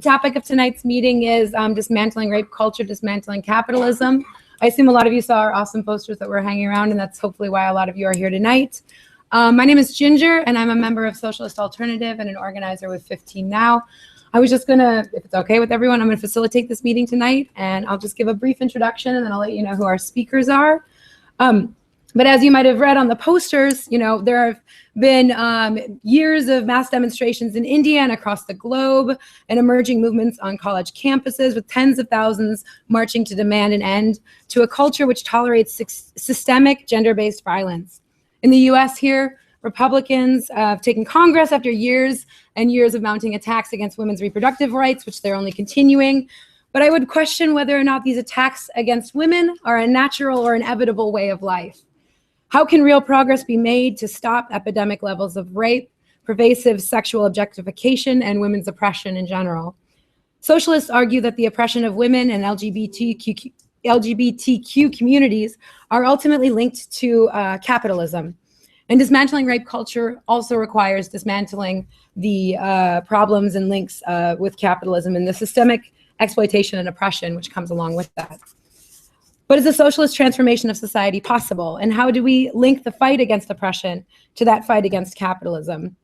topic of tonight's meeting is dismantling rape culture, dismantling capitalism. I assume a lot of you saw our awesome posters that we're hanging around, and that's hopefully why a lot of you are here tonight. My name is Ginger, and I'm a member of Socialist Alternative and an organizer with 15 Now. I was just gonna, if it's okay with everyone, I'm gonna facilitate this meeting tonight, and I'll just give a brief introduction, and then I'll let you know who our speakers are. But as you might have read on the posters, you know, there have been years of mass demonstrations in India and across the globe, and emerging movements on college campuses with tens of thousands marching to demand an end to a culture which tolerates systemic gender-based violence. In the US here, Republicans have taken Congress after years and years of mounting attacks against women's reproductive rights, which they're only continuing. But I would question whether or not these attacks against women are a natural or inevitable way of life. How can real progress be made to stop epidemic levels of rape, pervasive sexual objectification, and women's oppression in general? Socialists argue that the oppression of women and LGBTQ communities are ultimately linked to capitalism. And dismantling rape culture also requires dismantling the problems and links with capitalism and the systemic exploitation and oppression which comes along with that. But is a socialist transformation of society possible? And how do we link the fight against oppression to that fight against capitalism?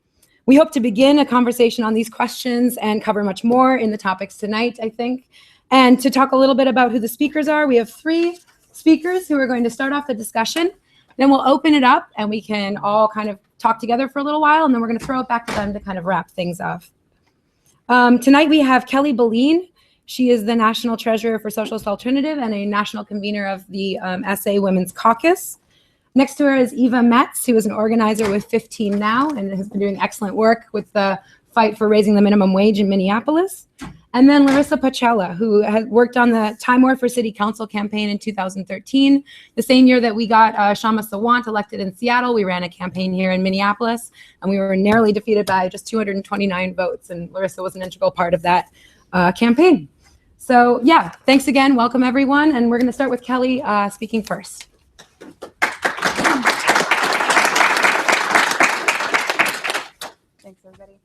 We hope to begin a conversation on these questions and cover much more in the topics tonight, I think. And to talk a little bit about who the speakers are, we have 3 speakers who are going to start off the discussion. Then we'll open it up and we can all kind of talk together for a little while, and then we're going to throw it back to them to kind of wrap things up. Tonight we have Kelly Boleen. She is the National Treasurer for Socialist Alternative and a national convener of the SA Women's Caucus. Next to her is Eva Metz, who is an organizer with 15 Now and has been doing excellent work with the fight for raising the minimum wage in Minneapolis. And then Larissa Pacella, who has worked on the Time War for City Council campaign in 2013. The same year that we got Shama Sawant elected in Seattle, we ran a campaign here in Minneapolis, and we were narrowly defeated by just 229 votes, and Larissa was an integral part of that campaign. So yeah, thanks again, welcome everyone, and we're gonna start with Kelly speaking first. Thanks everybody.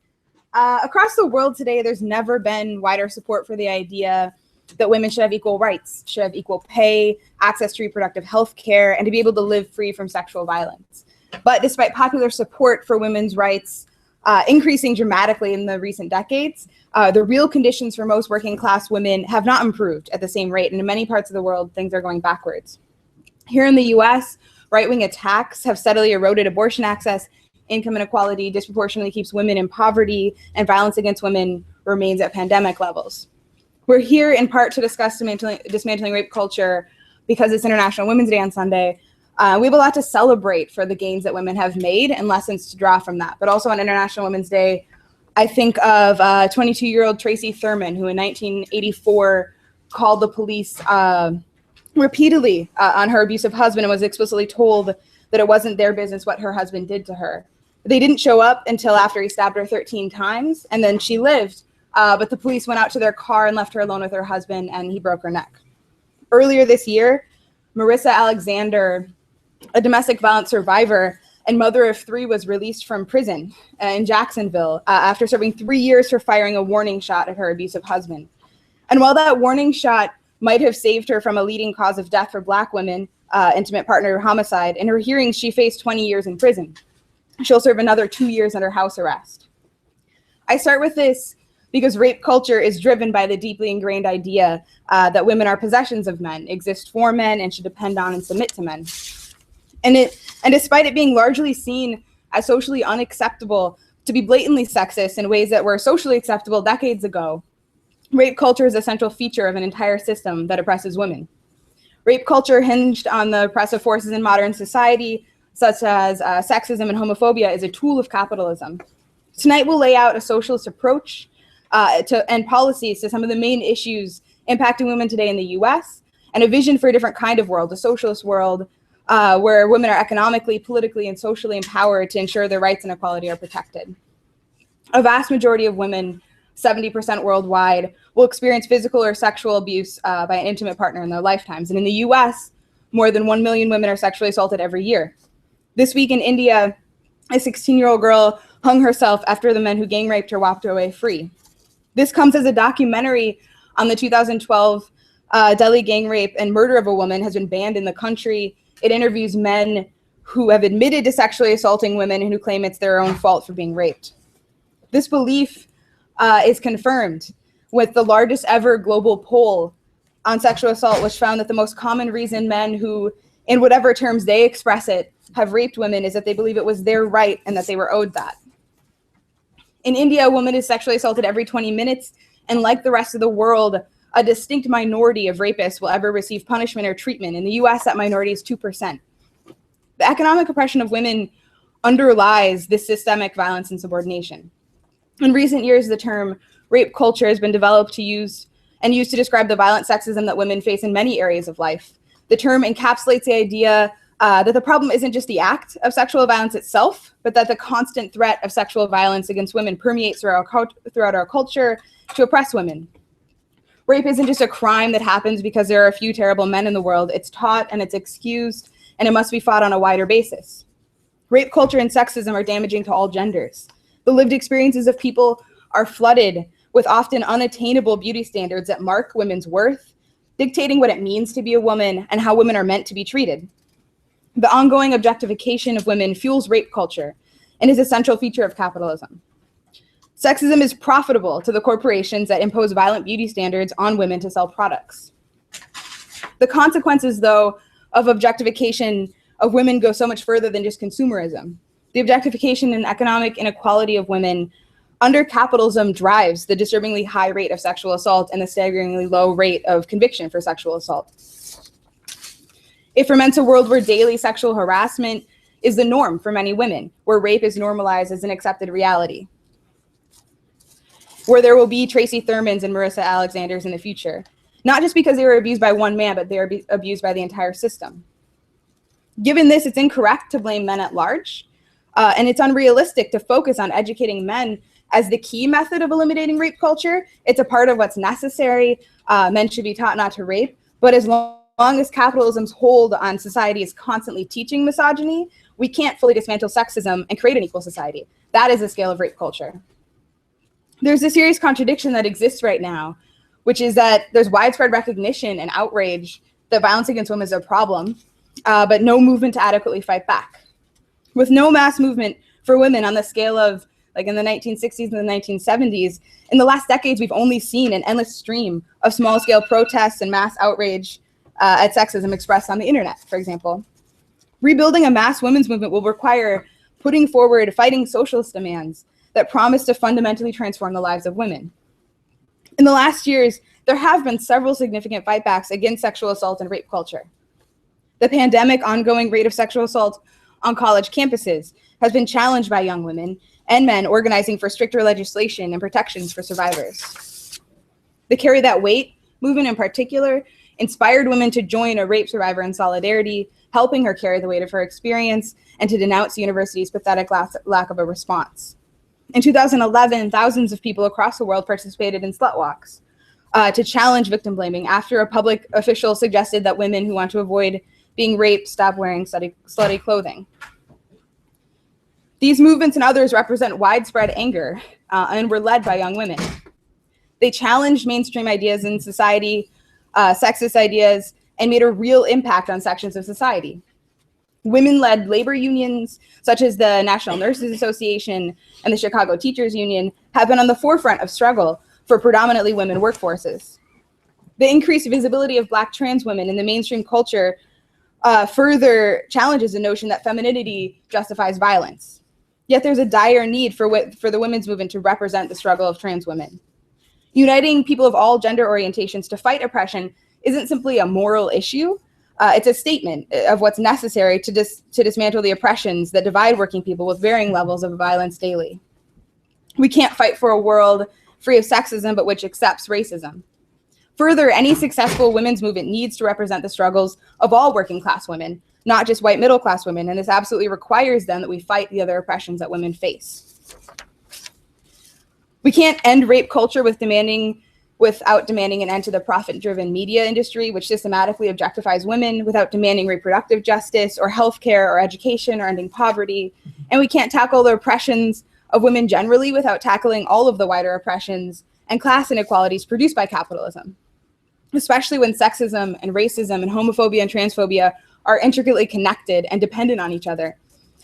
Across the world today, there's never been wider support for the idea that women should have equal rights, should have equal pay, access to reproductive health care, and to be able to live free from sexual violence. But despite popular support for women's rights increasing dramatically in the recent decades, the real conditions for most working class women have not improved at the same rate, and in many parts of the world, things are going backwards. Here in the US, right-wing attacks have steadily eroded abortion access. Income inequality disproportionately keeps women in poverty, and violence against women remains at pandemic levels. We're here in part to discuss dismantling rape culture because it's International Women's Day on Sunday. We have a lot to celebrate for the gains that women have made and lessons to draw from that. But also on International Women's Day, I think of 22-year-old Tracy Thurman, who in 1984 called the police repeatedly on her abusive husband and was explicitly told that it wasn't their business what her husband did to her. They didn't show up until after he stabbed her 13 times, and then she lived, but the police went out to their car and left her alone with her husband, and he broke her neck. Earlier this year, Marissa Alexander, a domestic violence survivor and mother of 3, was released from prison in Jacksonville after serving 3 years for firing a warning shot at her abusive husband. And while that warning shot might have saved her from a leading cause of death for Black women, intimate partner homicide, in her hearings, she faced 20 years in prison. She'll serve another 2 years under house arrest. I start with this because rape culture is driven by the deeply ingrained idea that women are possessions of men, exist for men, and should depend on and submit to men. And despite it being largely seen as socially unacceptable to be blatantly sexist in ways that were socially acceptable decades ago, rape culture is a central feature of an entire system that oppresses women. Rape culture hinged on the oppressive forces in modern society, such as sexism and homophobia, is a tool of capitalism. Tonight we'll lay out a socialist approach and policies to some of the main issues impacting women today in the US, and a vision for a different kind of world, a socialist world, where women are economically, politically, and socially empowered to ensure their rights and equality are protected. A vast majority of women, 70% worldwide, will experience physical or sexual abuse by an intimate partner in their lifetimes. And in the US, more than 1 million women are sexually assaulted every year. This week in India, a 16-year-old girl hung herself after the men who gang raped her walked away free. This comes as a documentary on the 2012 Delhi gang rape and murder of a woman has been banned in the country. It interviews men who have admitted to sexually assaulting women and who claim it's their own fault for being raped. This belief is confirmed with the largest ever global poll on sexual assault, which found that the most common reason men who, in whatever terms they express it, have raped women is that they believe it was their right and that they were owed that. In India, a woman is sexually assaulted every 20 minutes, and like the rest of the world, a distinct minority of rapists will ever receive punishment or treatment. In the US, that minority is 2%. The economic oppression of women underlies this systemic violence and subordination. In recent years, the term rape culture has been developed to used to describe the violent sexism that women face in many areas of life. The term encapsulates the idea that the problem isn't just the act of sexual violence itself, but that the constant threat of sexual violence against women permeates throughout our culture to oppress women. Rape isn't just a crime that happens because there are a few terrible men in the world. It's taught and it's excused, and it must be fought on a wider basis. Rape culture and sexism are damaging to all genders. The lived experiences of people are flooded with often unattainable beauty standards that mark women's worth, dictating what it means to be a woman and how women are meant to be treated. The ongoing objectification of women fuels rape culture and is a central feature of capitalism. Sexism is profitable to the corporations that impose violent beauty standards on women to sell products. The consequences, though, of objectification of women go so much further than just consumerism. The objectification and economic inequality of women under capitalism drives the disturbingly high rate of sexual assault and the staggeringly low rate of conviction for sexual assault. It ferments a world where daily sexual harassment is the norm for many women, where rape is normalized as an accepted reality, where there will be Tracy Thurmans and Marissa Alexanders in the future, not just because they were abused by one man, but they are abused by the entire system. Given this, it's incorrect to blame men at large, and it's unrealistic to focus on educating men as the key method of eliminating rape culture. It's a part of what's necessary. Men should be taught not to rape, but as long as capitalism's hold on society is constantly teaching misogyny, we can't fully dismantle sexism and create an equal society. That is the scale of rape culture. There's a serious contradiction that exists right now, which is that there's widespread recognition and outrage that violence against women is a problem, but no movement to adequately fight back. With no mass movement for women on the scale of like in the 1960s and the 1970s, in the last decades, we've only seen an endless stream of small-scale protests and mass outrage at sexism expressed on the internet, for example. Rebuilding a mass women's movement will require putting forward fighting socialist demands that promise to fundamentally transform the lives of women. In the last years, there have been several significant fightbacks against sexual assault and rape culture. The pandemic ongoing rate of sexual assault on college campuses has been challenged by young women and men organizing for stricter legislation and protections for survivors. The Carry That Weight movement in particular inspired women to join a rape survivor in solidarity, helping her carry the weight of her experience and to denounce the university's pathetic lack of a response. In 2011, thousands of people across the world participated in slut walks to challenge victim blaming after a public official suggested that women who want to avoid being raped stop wearing slutty clothing. These movements and others represent widespread anger and were led by young women. They challenged mainstream ideas in society, sexist ideas, and made a real impact on sections of society. Women-led labor unions, such as the National Nurses Association and the Chicago Teachers Union, have been on the forefront of struggle for predominantly women workforces. The increased visibility of Black trans women in the mainstream culture further challenges the notion that femininity justifies violence. Yet there's a dire need for the women's movement to represent the struggle of trans women. Uniting people of all gender orientations to fight oppression isn't simply a moral issue. It's a statement of what's necessary to dismantle the oppressions that divide working people with varying levels of violence daily. We can't fight for a world free of sexism, but which accepts racism. Further, any successful women's movement needs to represent the struggles of all working class women, not just white middle class women, and this absolutely requires then that we fight the other oppressions that women face. We can't end rape culture without demanding an end to the profit-driven media industry, which systematically objectifies women, without demanding reproductive justice or healthcare or education or ending poverty. And we can't tackle the oppressions of women generally without tackling all of the wider oppressions and class inequalities produced by capitalism, especially when sexism and racism and homophobia and transphobia are intricately connected and dependent on each other.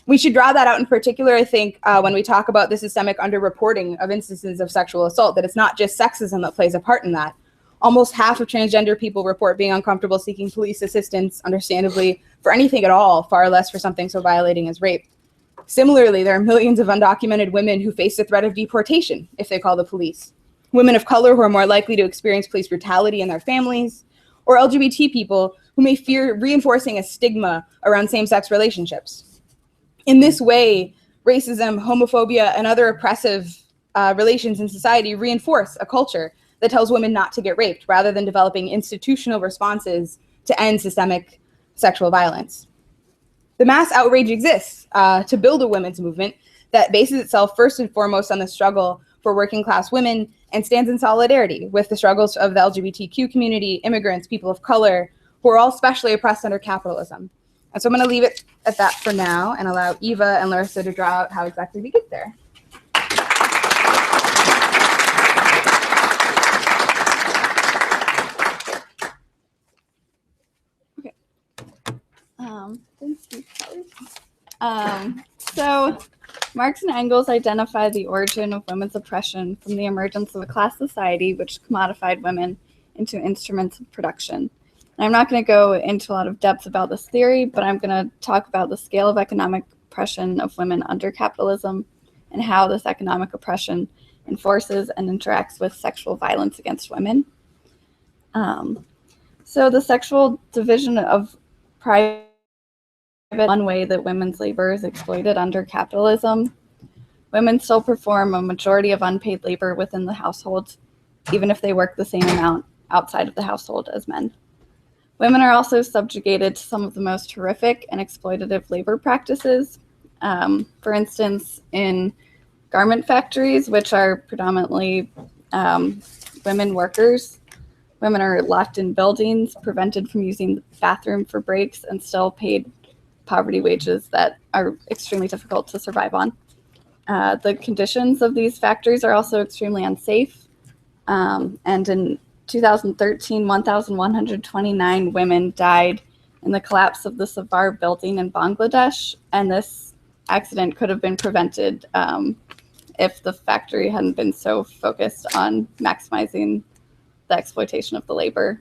We should draw that out in particular, I think, when we talk about the systemic underreporting of instances of sexual assault, that it's not just sexism that plays a part in that. Almost half of transgender people report being uncomfortable seeking police assistance, understandably, for anything at all, far less for something so violating as rape. Similarly, there are millions of undocumented women who face the threat of deportation if they call the police. Women of color who are more likely to experience police brutality in their families, or LGBT people who may fear reinforcing a stigma around same-sex relationships. In this way, racism, homophobia, and other oppressive relations in society reinforce a culture that tells women not to get raped, rather than developing institutional responses to end systemic sexual violence. The mass outrage exists to build a women's movement that bases itself first and foremost on the struggle for working class women and stands in solidarity with the struggles of the LGBTQ community, immigrants, people of color, who are all specially oppressed under capitalism. And so I'm going to leave it at that for now and allow Eva and Larissa to draw out how exactly we get there. Okay. Thank you, Kelly. So Marx and Engels identify the origin of women's oppression from the emergence of a class society which commodified women into instruments of production. And I'm not going to go into a lot of depth about this theory, but I'm going to talk about the scale of economic oppression of women under capitalism and how this economic oppression enforces and interacts with sexual violence against women. So the sexual division of private, one way that women's labor is exploited under capitalism. Women still perform a majority of unpaid labor within the household, even if they work the same amount outside of the household as men. Women are also subjugated to some of the most horrific and exploitative labor practices. For instance, in garment factories, which are predominantly women workers, women are locked in buildings, prevented from using the bathroom for breaks, and still paid poverty wages that are extremely difficult to survive on. The conditions of these factories are also extremely unsafe. And in 2013, 1,129 women died in the collapse of the Savar building in Bangladesh. And this accident could have been prevented if the factory hadn't been so focused on maximizing the exploitation of the labor.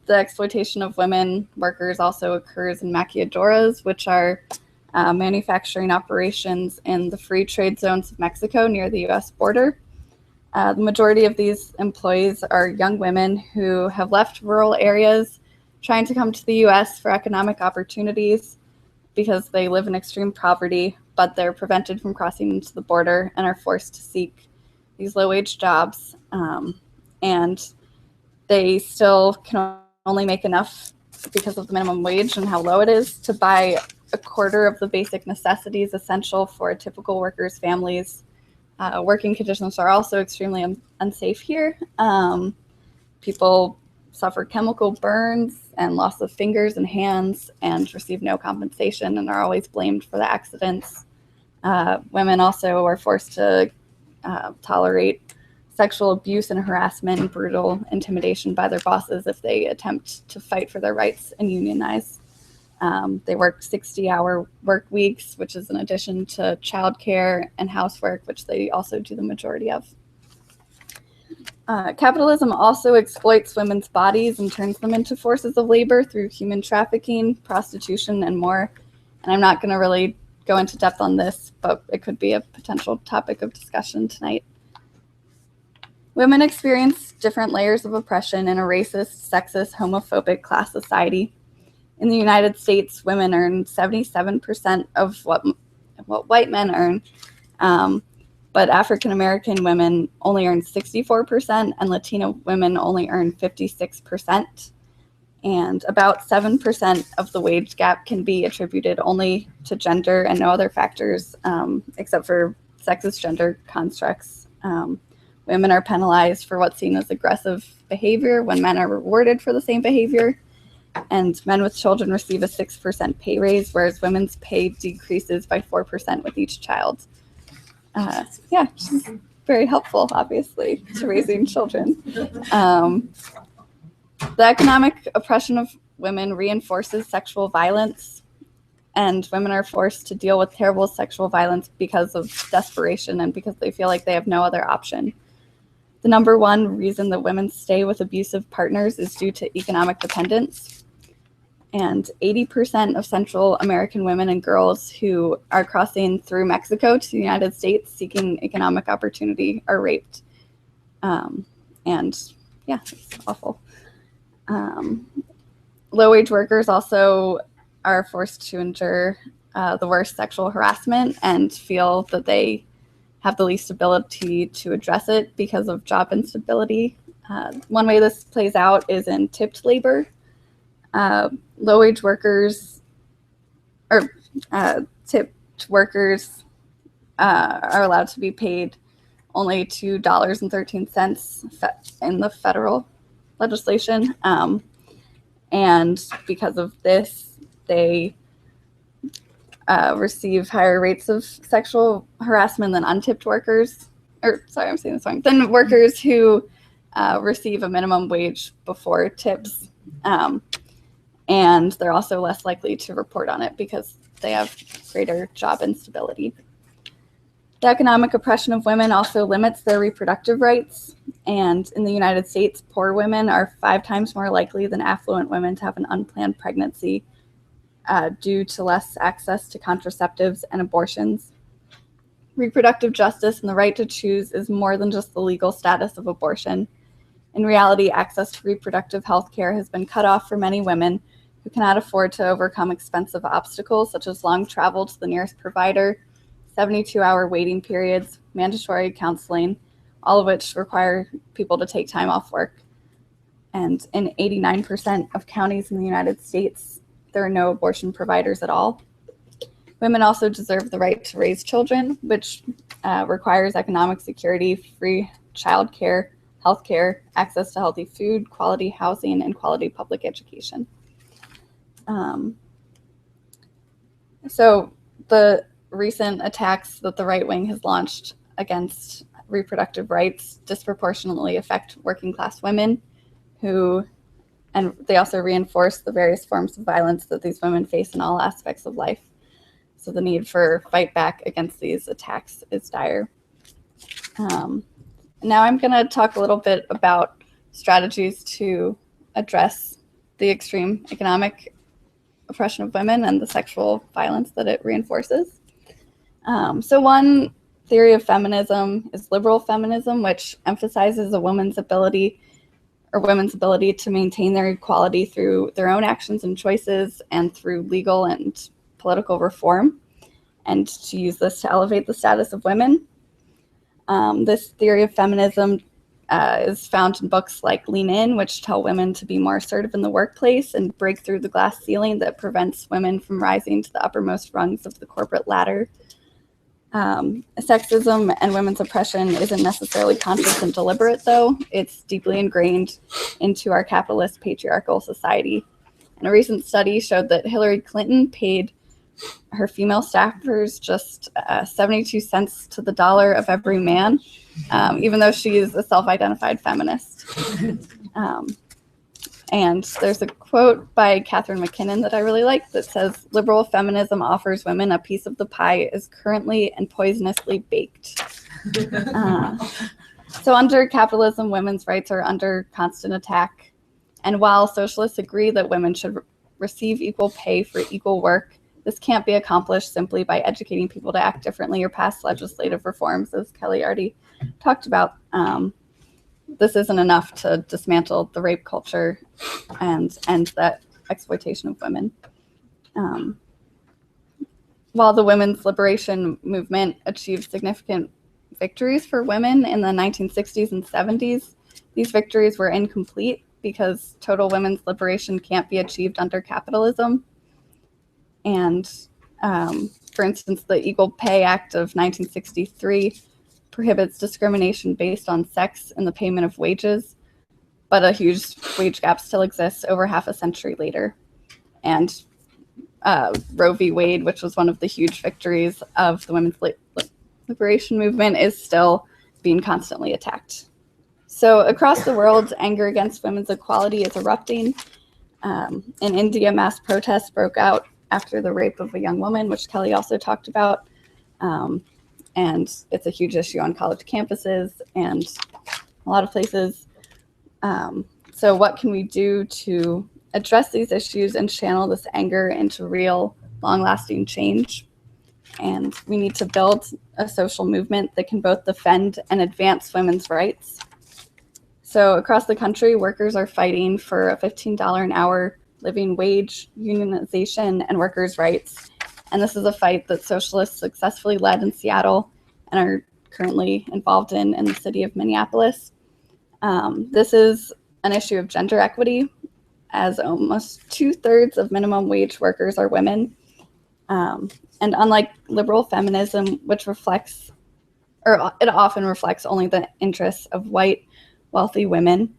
The exploitation of women workers also occurs in maquiladoras, which are manufacturing operations in the free trade zones of Mexico near the US border. The majority of these employees are young women who have left rural areas trying to come to the US for economic opportunities because they live in extreme poverty, but they're prevented from crossing into the border and are forced to seek these low-wage jobs. And they still can only make enough because of the minimum wage and how low it is to buy a quarter of the basic necessities essential for a typical worker's families. Working conditions are also extremely unsafe here. People suffer chemical burns and loss of fingers and hands and receive no compensation and are always blamed for the accidents. Women also are forced to tolerate sexual abuse and harassment and brutal intimidation by their bosses if they attempt to fight for their rights and unionize. They work 60-hour work weeks, which is in addition to childcare and housework, which they also do the majority of. Capitalism also exploits women's bodies and turns them into forces of labor through human trafficking, prostitution, and more. And I'm not going to really go into depth on this, but it could be a potential topic of discussion tonight. Women experience different layers of oppression in a racist, sexist, homophobic class society. In the United States, women earn 77% of what white men earn, but African American women only earn 64%, and Latino women only earn 56%. And about 7% of the wage gap can be attributed only to gender and no other factors except for sexist gender constructs. Women are penalized for what's seen as aggressive behavior when men are rewarded for the same behavior. And men with children receive a 6% pay raise, whereas women's pay decreases by 4% with each child. yeah, she's very helpful, obviously, to raising children. The economic oppression of women reinforces sexual violence, and women are forced to deal with terrible sexual violence because of desperation and because they feel like they have no other option. The number one reason that women stay with abusive partners is due to economic dependence. And 80% of Central American women and girls who are crossing through Mexico to the United States seeking economic opportunity are raped. And yeah, it's awful. Low-wage workers also are forced to endure the worst sexual harassment and feel that they have the least ability to address it because of job instability. One way this plays out is in tipped labor. Low-wage workers or tipped workers are allowed to be paid only $2.13 in the federal legislation. And because of this, they receive higher rates of sexual harassment than untipped workers. Or, sorry, I'm saying this wrong. Than workers who receive a minimum wage before tips. And they're also less likely to report on it because they have greater job instability. The economic oppression of women also limits their reproductive rights. And in the United States, poor women are 5 times more likely than affluent women to have an unplanned pregnancy due to less access to contraceptives and abortions. Reproductive justice and the right to choose is more than just the legal status of abortion. In reality, access to reproductive health care has been cut off for many women who cannot afford to overcome expensive obstacles such as long travel to the nearest provider, 72-hour waiting periods, mandatory counseling, all of which require people to take time off work. And in 89% of counties in the United States, there are no abortion providers at all. Women also deserve the right to raise children, which requires economic security, free childcare, healthcare, access to healthy food, quality housing, and quality public education. So the recent attacks that the right wing has launched against reproductive rights disproportionately affect working class women and they also reinforce the various forms of violence that these women face in all aspects of life. So the need for fight back against these attacks is dire. Now I'm going to talk a little bit about strategies to address the extreme economic oppression of women and the sexual violence that it reinforces. So one theory of feminism is liberal feminism, which emphasizes a woman's ability to maintain their equality through their own actions and choices and through legal and political reform, and to use this to elevate the status of women. This theory of feminism is found in books like Lean In, which tell women to be more assertive in the workplace and break through the glass ceiling that prevents women from rising to the uppermost rungs of the corporate ladder. Sexism and women's oppression isn't necessarily conscious and deliberate, though. It's deeply ingrained into our capitalist patriarchal society. And a recent study showed that Hillary Clinton paid her female staffers just 72 cents to the dollar of every man, even though she is a self-identified feminist. And there's a quote by Catherine McKinnon that I really like that says, "Liberal feminism offers women a piece of the pie is currently and poisonously baked." So under capitalism, women's rights are under constant attack. And while socialists agree that women should receive equal pay for equal work, this can't be accomplished simply by educating people to act differently or pass legislative reforms, as Kelly already talked about. This isn't enough to dismantle the rape culture and end that exploitation of women. While the women's liberation movement achieved significant victories for women in the 1960s and 70s, these victories were incomplete because total women's liberation can't be achieved under capitalism. And for instance, the Equal Pay Act of 1963 prohibits discrimination based on sex in the payment of wages, but a huge wage gap still exists over half a century later. And Roe v. Wade, which was one of the huge victories of the liberation movement is still being constantly attacked. So across the world, anger against women's equality is erupting. In India, mass protests broke out after the rape of a young woman, which Kelly also talked about. And it's a huge issue on college campuses and a lot of places. So what can we do to address these issues and channel this anger into real, long-lasting change? And we need to build a social movement that can both defend and advance women's rights. So across the country, workers are fighting for a $15 an hour living wage, unionization, and workers' rights. And this is a fight that Socialists successfully led in Seattle and are currently involved in the city of Minneapolis. This is an issue of gender equity, as almost 2/3 of minimum wage workers are women. And unlike liberal feminism, which reflects, or it often reflects only the interests of white, wealthy women,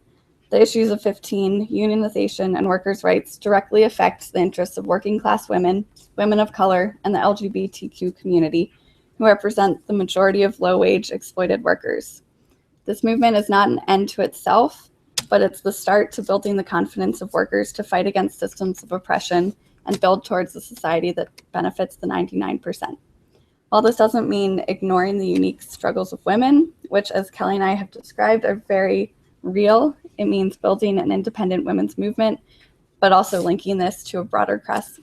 the issues of 15, unionization, and workers' rights directly affect the interests of working class women, women of color, and the LGBTQ community, who represent the majority of low-wage exploited workers. This movement is not an end to itself, but it's the start to building the confidence of workers to fight against systems of oppression and build towards a society that benefits the 99%. While this doesn't mean ignoring the unique struggles of women, which, as Kelly and I have described, are very real, it means building an independent women's movement, but also linking this to a broader class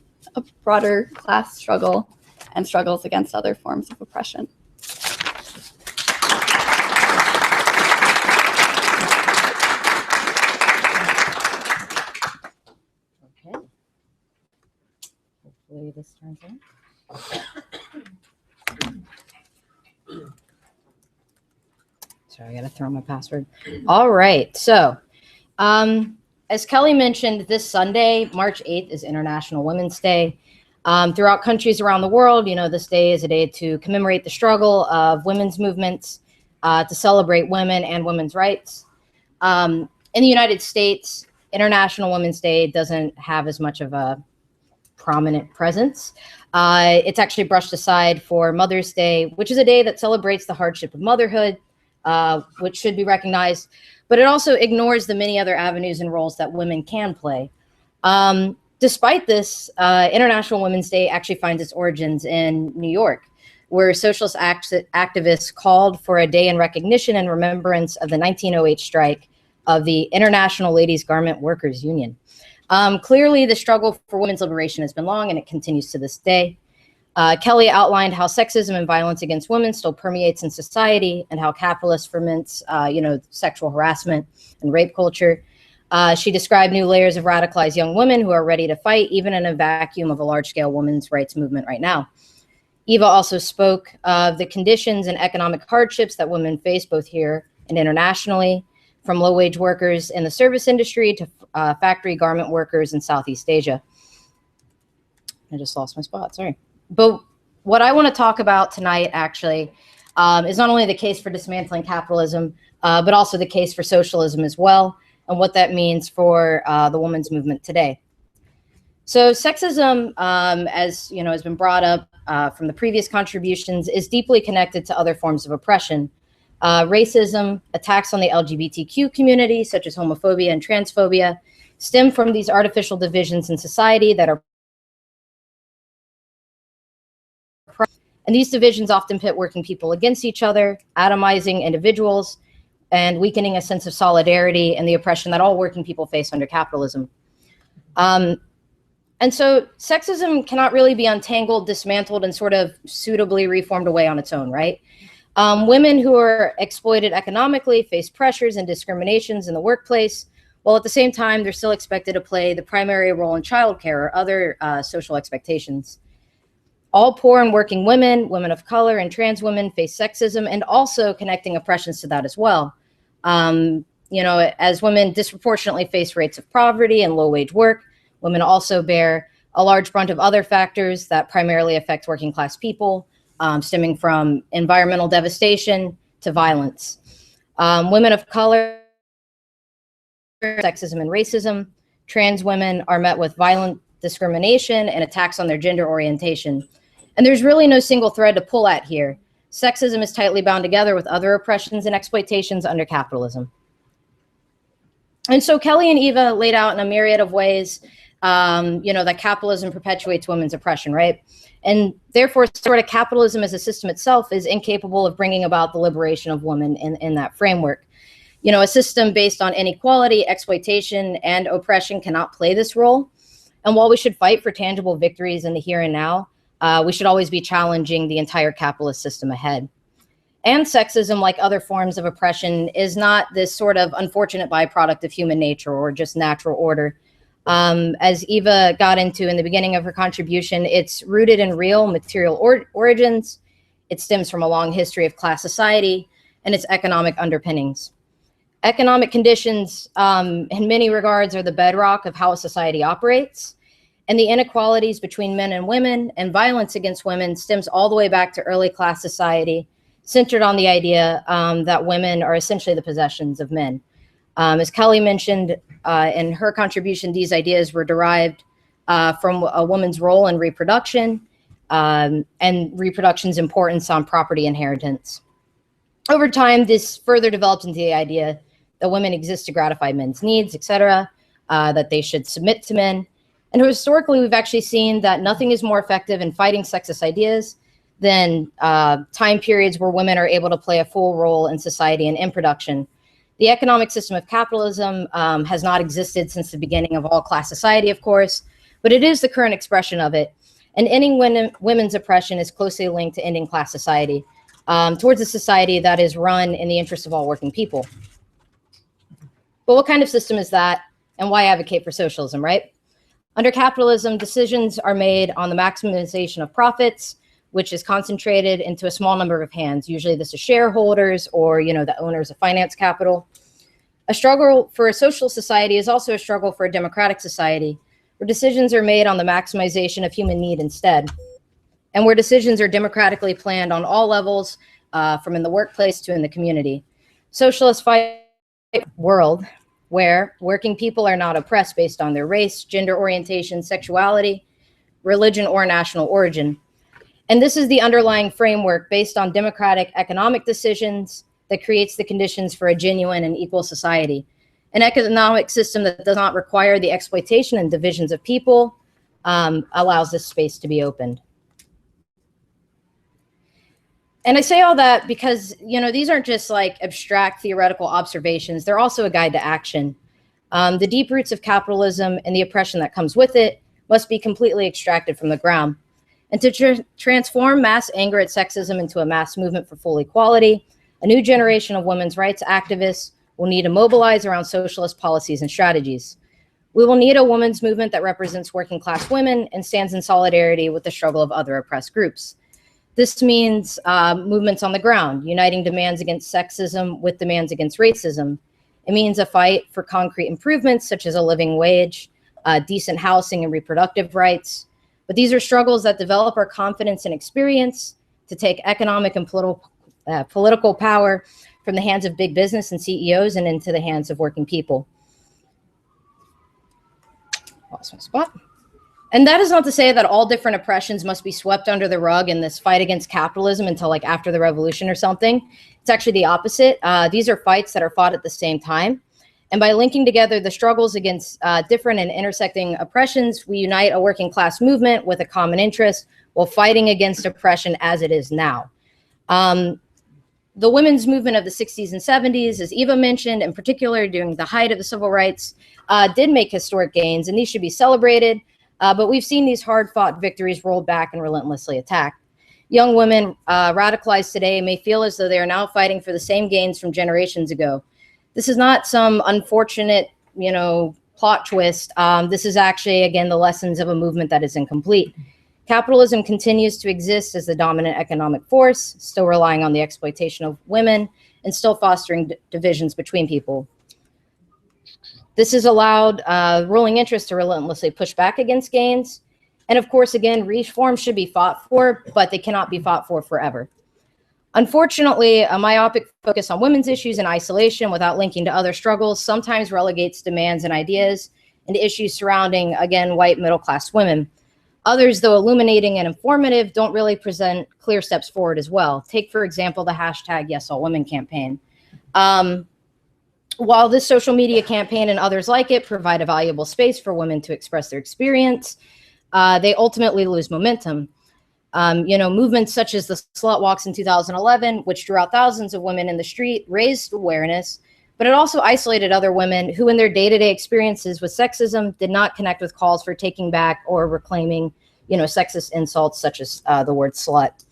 struggle and struggles against other forms of oppression. Okay. Hopefully this turns on. Sorry, I gotta throw my password. All right, so as Kelly mentioned, this Sunday, March 8th, is International Women's Day. Throughout countries around the world, this day is a day to commemorate the struggle of women's movements, to celebrate women and women's rights. In the United States, International Women's Day doesn't have as much of a prominent presence. It's actually brushed aside for Mother's Day, which is a day that celebrates the hardship of motherhood, which should be recognized, but it also ignores the many other avenues and roles that women can play. Despite this, International Women's Day actually finds its origins in New York, where socialist activists called for a day in recognition and remembrance of the 1908 strike of the International Ladies Garment Workers Union. Clearly, the struggle for women's liberation has been long, and it continues to this day. Kelly outlined how sexism and violence against women still permeates in society, and how capitalism ferments, sexual harassment and rape culture. She described new layers of radicalized young women who are ready to fight, even in a vacuum of a large-scale women's rights movement right now. Eva also spoke of the conditions and economic hardships that women face both here and internationally, from low-wage workers in the service industry to factory garment workers in Southeast Asia. I just lost my spot, sorry. But what I want to talk about tonight, actually, is not only the case for dismantling capitalism, but also the case for socialism as well, and what that means for the women's movement today. So sexism, as has been brought up from the previous contributions, is deeply connected to other forms of oppression. Racism, attacks on the LGBTQ community, such as homophobia and transphobia, stem from these artificial divisions in society that are, and these divisions often pit working people against each other, atomizing individuals, and weakening a sense of solidarity and the oppression that all working people face under capitalism. And so sexism cannot really be untangled, dismantled, and sort of suitably reformed away on its own, right? Women who are exploited economically face pressures and discriminations in the workplace, while at the same time, they're still expected to play the primary role in childcare or other social expectations. All poor and working women, women of color, and trans women face sexism, and also connecting oppressions to that as well. As women disproportionately face rates of poverty and low-wage work, women also bear a large brunt of other factors that primarily affect working class people, stemming from environmental devastation to violence. Women of color, sexism and racism. Trans women are met with violent discrimination and attacks on their gender orientation. And there's really no single thread to pull at here. Sexism is tightly bound together with other oppressions and exploitations under capitalism. And so Kelly and Eva laid out in a myriad of ways, that capitalism perpetuates women's oppression, right? And therefore, sort of capitalism as a system itself is incapable of bringing about the liberation of women in that framework. A system based on inequality, exploitation, and oppression cannot play this role. And while we should fight for tangible victories in the here and now, we should always be challenging the entire capitalist system ahead. And sexism, like other forms of oppression, is not this sort of unfortunate byproduct of human nature or just natural order. As Eva got into in the beginning of her contribution, it's rooted in real material origins. It stems from a long history of class society and its economic underpinnings. Economic conditions, in many regards, are the bedrock of how a society operates. And the inequalities between men and women and violence against women stems all the way back to early class society, centered on the idea that women are essentially the possessions of men. As Kelly mentioned in her contribution, these ideas were derived from a woman's role in reproduction and reproduction's importance on property inheritance. Over time, this further developed into the idea that women exist to gratify men's needs, etc., that they should submit to men. And historically, we've actually seen that nothing is more effective in fighting sexist ideas than time periods where women are able to play a full role in society and in production. The economic system of capitalism has not existed since the beginning of all class society, of course, but it is the current expression of it. And ending women's oppression is closely linked to ending class society, towards a society that is run in the interest of all working people. But what kind of system is that, and why advocate for socialism, right? Under capitalism, decisions are made on the maximization of profits, which is concentrated into a small number of hands. Usually this is shareholders or, the owners of finance capital. A struggle for a social society is also a struggle for a democratic society, where decisions are made on the maximization of human need instead, and where decisions are democratically planned on all levels, from in the workplace to in the community. Socialists fight a world where working people are not oppressed based on their race, gender orientation, sexuality, religion, or national origin. And this is the underlying framework based on democratic economic decisions that creates the conditions for a genuine and equal society. An economic system that does not require the exploitation and divisions of people allows this space to be opened. And I say all that because, these aren't just like abstract theoretical observations. They're also a guide to action. The deep roots of capitalism and the oppression that comes with it must be completely extracted from the ground. And to transform mass anger at sexism into a mass movement for full equality, a new generation of women's rights activists will need to mobilize around socialist policies and strategies. We will need a women's movement that represents working class women and stands in solidarity with the struggle of other oppressed groups. This means movements on the ground, uniting demands against sexism with demands against racism. It means a fight for concrete improvements such as a living wage, decent housing, and reproductive rights. But these are struggles that develop our confidence and experience to take economic and political power from the hands of big business and CEOs and into the hands of working people. Lost my spot. And that is not to say that all different oppressions must be swept under the rug in this fight against capitalism until like after the revolution or something. It's actually the opposite. These are fights that are fought at the same time. And by linking together the struggles against different and intersecting oppressions, we unite a working class movement with a common interest while fighting against oppression as it is now. The women's movement of the 60s and 70s, as Eva mentioned, in particular during the height of the civil rights, did make historic gains, and these should be celebrated. But we've seen these hard-fought victories rolled back and relentlessly attacked. Young women radicalized today may feel as though they are now fighting for the same gains from generations ago. This is not some unfortunate, plot twist. This is actually, again, the lessons of a movement that is incomplete. Capitalism continues to exist as the dominant economic force, still relying on the exploitation of women and still fostering divisions between people. This has allowed ruling interests to relentlessly push back against gains. And of course, again, reform should be fought for, but they cannot be fought for forever. Unfortunately, a myopic focus on women's issues in isolation without linking to other struggles sometimes relegates demands and ideas into issues surrounding, again, white middle-class women. Others, though illuminating and informative, don't really present clear steps forward as well. Take, for example, the hashtag Yes All Women campaign. While this social media campaign and others like it provide a valuable space for women to express their experience, they ultimately lose momentum. Movements such as the slut walks in 2011, which drew out thousands of women in the street, raised awareness, but it also isolated other women who in their day-to-day experiences with sexism did not connect with calls for taking back or reclaiming, sexist insults such as the word slut.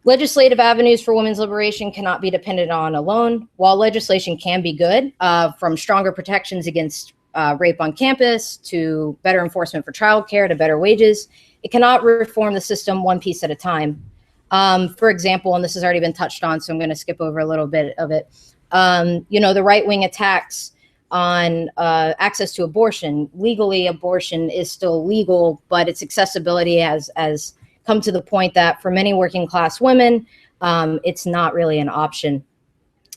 Legislative avenues for women's liberation cannot be depended on alone. While legislation can be good, from stronger protections against rape on campus to better enforcement for childcare to better wages, it cannot reform the system one piece at a time. For example, and this has already been touched on, so I'm going to skip over a little bit of it. The right-wing attacks on access to abortion. Legally, abortion is still legal, but its accessibility has come to the point that for many working class women, it's not really an option.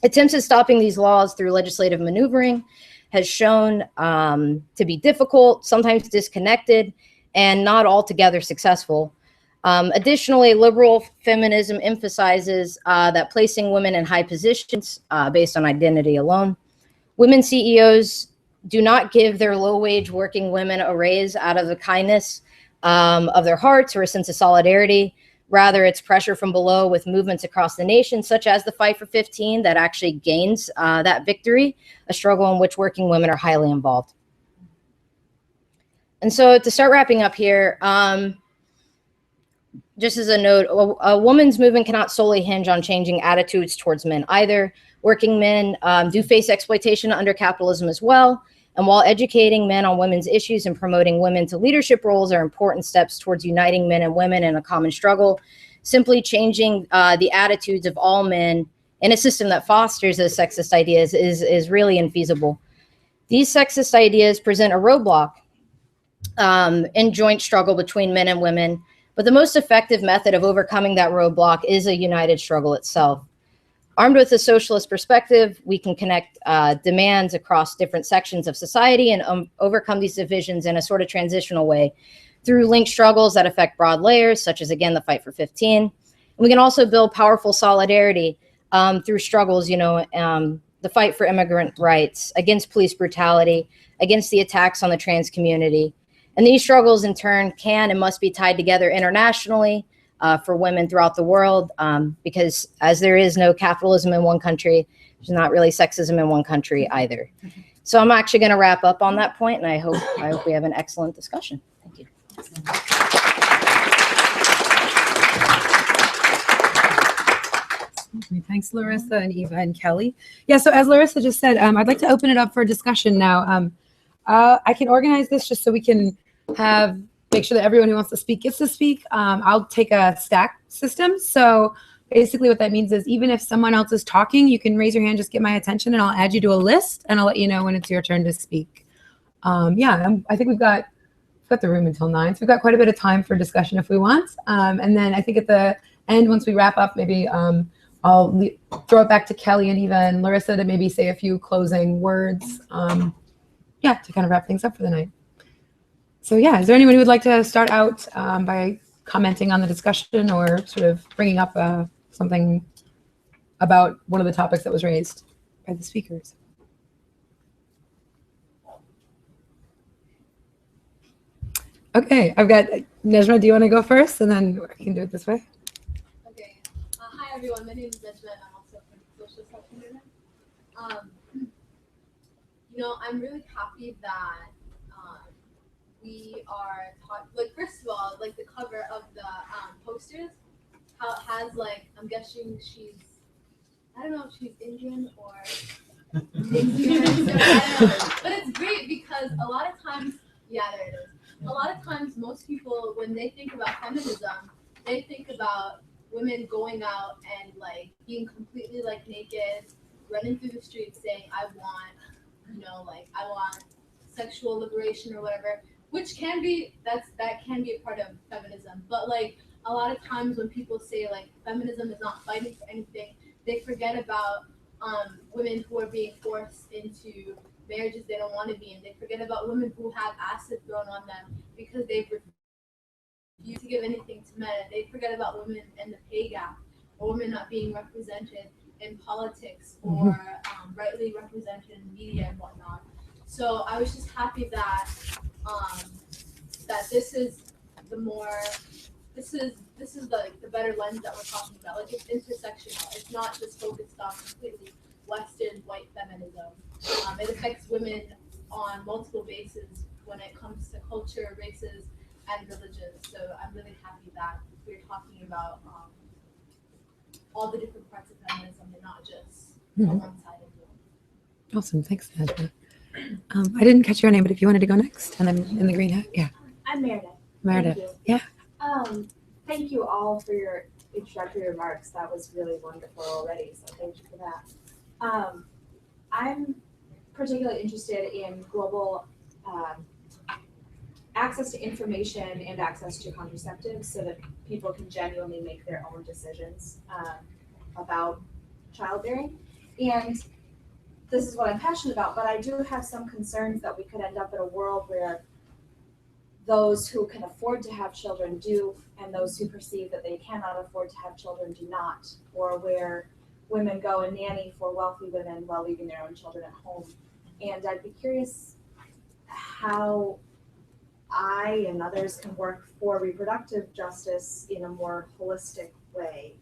Attempts at stopping these laws through legislative maneuvering has shown to be difficult, sometimes disconnected, and not altogether successful. Additionally, liberal feminism emphasizes that placing women in high positions based on identity alone. Women CEOs do not give their low-wage working women a raise out of the kindness of their hearts or a sense of solidarity. Rather, it's pressure from below with movements across the nation, such as the Fight for 15, that actually gains that victory, a struggle in which working women are highly involved. And so to start wrapping up here, just as a note, a woman's movement cannot solely hinge on changing attitudes towards men either. Working men do face exploitation under capitalism as well. And while educating men on women's issues and promoting women to leadership roles are important steps towards uniting men and women in a common struggle, simply changing the attitudes of all men in a system that fosters those sexist ideas is really infeasible. These sexist ideas present a roadblock in joint struggle between men and women, but the most effective method of overcoming that roadblock is a united struggle itself. Armed with a socialist perspective, we can connect demands across different sections of society and overcome these divisions in a sort of transitional way through linked struggles that affect broad layers, such as, again, the Fight for 15. And we can also build powerful solidarity through struggles, the fight for immigrant rights, against police brutality, against the attacks on the trans community. And these struggles, in turn, can and must be tied together internationally for women throughout the world, because as there is no capitalism in one country, there's not really sexism in one country either. So I'm actually going to wrap up on that point, and I hope we have an excellent discussion. Thank you. Thanks, Larissa and Eva and Kelly. Yeah, so as Larissa just said, I'd like to open it up for discussion now. I can organize this just so we can make sure that everyone who wants to speak gets to speak. I'll take a stack system. So basically what that means is even if someone else is talking, you can raise your hand, just get my attention, and I'll add you to a list, and I'll let you know when it's your turn to speak. I think we've got the room until 9, so we've got quite a bit of time for discussion if we want. And then I think at the end, once we wrap up, maybe I'll throw it back to Kelly and Eva and Larissa to maybe say a few closing words, to kind of wrap things up for the night. So is there anyone who would like to start out by commenting on the discussion or sort of bringing up something about one of the topics that was raised by the speakers? Okay, I've got Nejma. Do you want to go first, and then I can do it this way? Okay. Hi everyone. My name is Nejma, and I'm also from the Socialist Internet. I'm really happy that we are taught. Like, first of all, like the cover of the posters, how it has I'm guessing I don't know if she's Indian or Indian, but it's great because a lot of times, there it is. A lot of times, most people, when they think about feminism, they think about women going out and being completely naked, running through the streets saying, I want sexual liberation or whatever, which can be, that can be a part of feminism. But a lot of times when people say feminism is not fighting for anything, they forget about women who are being forced into marriages they don't want to be in. They forget about women who have acid thrown on them because they've to give anything to men. They forget about women and the pay gap, or women not being represented in politics or rightly represented in media and whatnot. So I was just happy that that this is the better lens that we're talking about. Like, it's intersectional. It's not just focused on completely Western white feminism. It affects women on multiple bases when it comes to culture, races, and religions. So I'm really happy that we're talking about all the different parts of feminism and not just a one-sided one. Awesome. Thanks, Najma. I didn't catch your name, but if you wanted to go next, and I'm in the green hat. Yeah. I'm Meredith. Meredith. Thank you. Yeah. Thank you all for your introductory remarks. That was really wonderful already, so thank you for that. I'm particularly interested in global access to information and access to contraceptives so that people can genuinely make their own decisions about childbearing. And this is what I'm passionate about, but I do have some concerns that we could end up in a world where those who can afford to have children do, and those who perceive that they cannot afford to have children do not, or where women go and nanny for wealthy women while leaving their own children at home. And I'd be curious how I and others can work for reproductive justice in a more holistic way.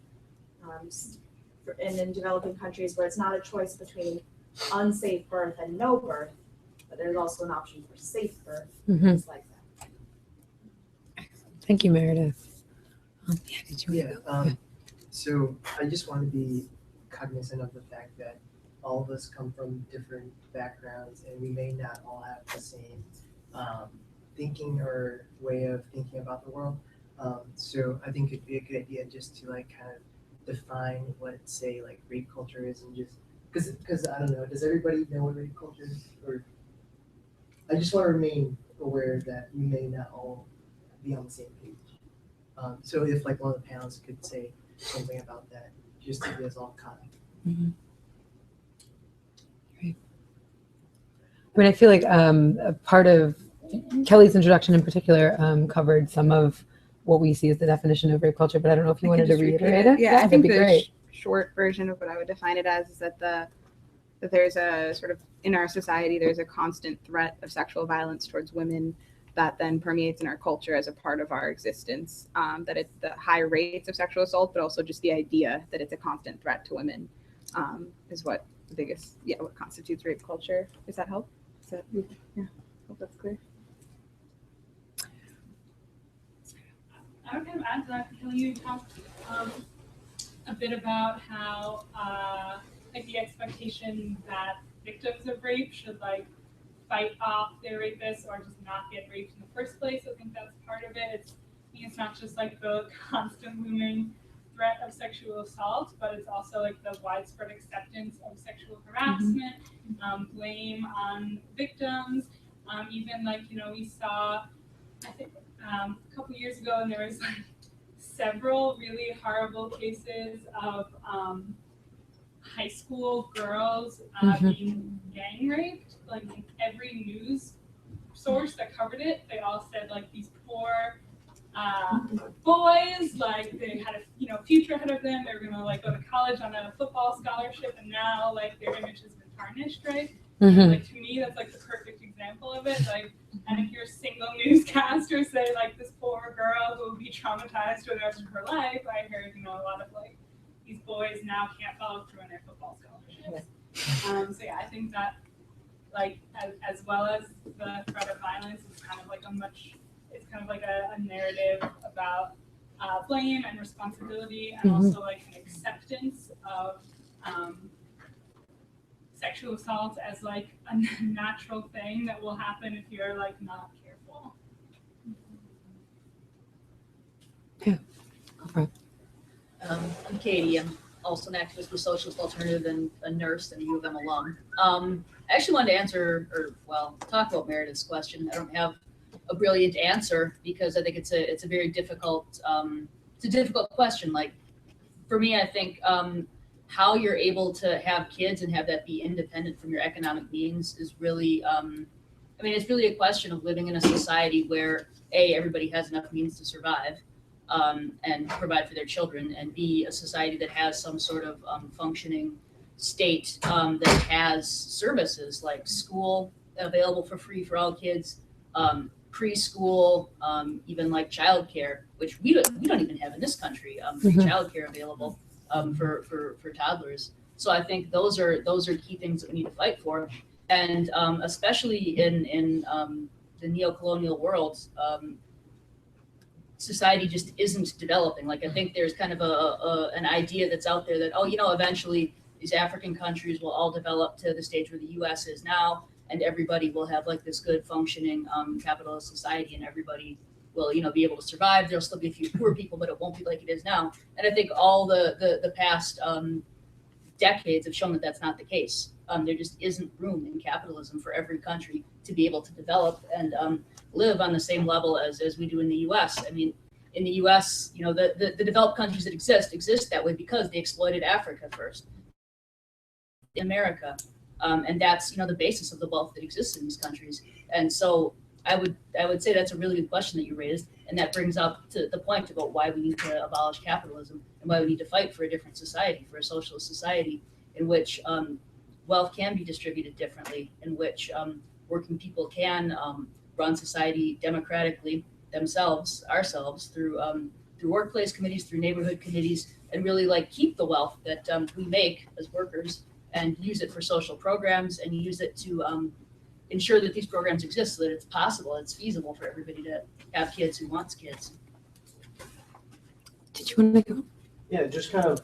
And in developing countries where it's not a choice between unsafe birth and no birth, but there's also an option for safe birth, things like that. Thank you, Meredith. Yeah, did you Yeah, so I just want to be cognizant of the fact that all of us come from different backgrounds and we may not all have the same thinking or way of thinking about the world. So I think it'd be a good idea just to like kind of define what, say, like rape culture is, and just because I don't know, does everybody know what rape culture is? Or I just want to remain aware that we may not all be on the same page. So if like one of the panelists could say something about that, just to get us all caught up. Great. I mean, I feel like a part of Kelly's introduction in particular covered some of what we see as the definition of rape culture, but I don't know if you wanted to reiterate it. Yeah, I that'd think be the great. short version of what I would define it as is that there's a sort of, in our society, there's a constant threat of sexual violence towards women that then permeates in our culture as a part of our existence. That it's the high rates of sexual assault, but also just the idea that it's a constant threat to women is what the biggest, what constitutes rape culture. Does that help? Hope that's clear. I would kind of add to that. Kelly, you talked a bit about how like the expectation that victims of rape should like fight off their rapists or just not get raped in the first place. I think that's part of it. It's not just like the constant looming threat of sexual assault, but it's also like the widespread acceptance of sexual harassment, blame on victims. Even like, we saw, I think a couple years ago, and there was like several really horrible cases of high school girls being gang raped. Like every news source that covered it, they all said like these poor boys, like they had a future ahead of them. They were gonna like go to college on a football scholarship, and now like their image has been tarnished, right? And, like to me, that's like the perfect example of it. Like, and if you're a single newscaster, say like this poor girl who will be traumatized for the rest of her life, I heard a lot of like these boys now can't follow through on their football scholarships. So yeah, I think that like as well as the threat of violence, it's kind of like a narrative about blame and responsibility, and also like an acceptance of sexual assault as like a natural thing that will happen if you're like not careful. Yeah. Okay. I'm Katie. I'm also an activist with Socialist Alternative and a nurse and a U of M alum. I actually wanted to answer, talk about Meredith's question. I don't have a brilliant answer because I think it's a very difficult, question. Like for me, I think how you're able to have kids and have that be independent from your economic means is really I mean, it's really a question of living in a society where A, everybody has enough means to survive and provide for their children, and B, a society that has some sort of functioning state that has services like school available for free for all kids, preschool, even like childcare, which we don't even have in this country, free childcare available for toddlers. So I think those are key things that we need to fight for, and especially in the neo-colonial world, society just isn't developing. Like I think there's kind of an idea that's out there that eventually these African countries will all develop to the stage where the U.S. is now, and everybody will have like this good functioning capitalist society, and everybody will be able to survive. There'll still be a few poor people, but it won't be like it is now. And I think all the past decades have shown that that's not the case. There just isn't room in capitalism for every country to be able to develop and live on the same level as we do in the U.S. I mean, in the U.S., the developed countries that exist that way because they exploited Africa first, in America, and that's the basis of the wealth that exists in these countries. And so I would say that's a really good question that you raised, and that brings up to the point about why we need to abolish capitalism and why we need to fight for a different society, for a socialist society in which wealth can be distributed differently, in which working people can run society democratically ourselves through workplace committees, through neighborhood committees, and really like keep the wealth that we make as workers and use it for social programs and use it to ensure that these programs exist so that it's possible, it's feasible for everybody to have kids who wants kids. Did you want to go? Yeah, just kind of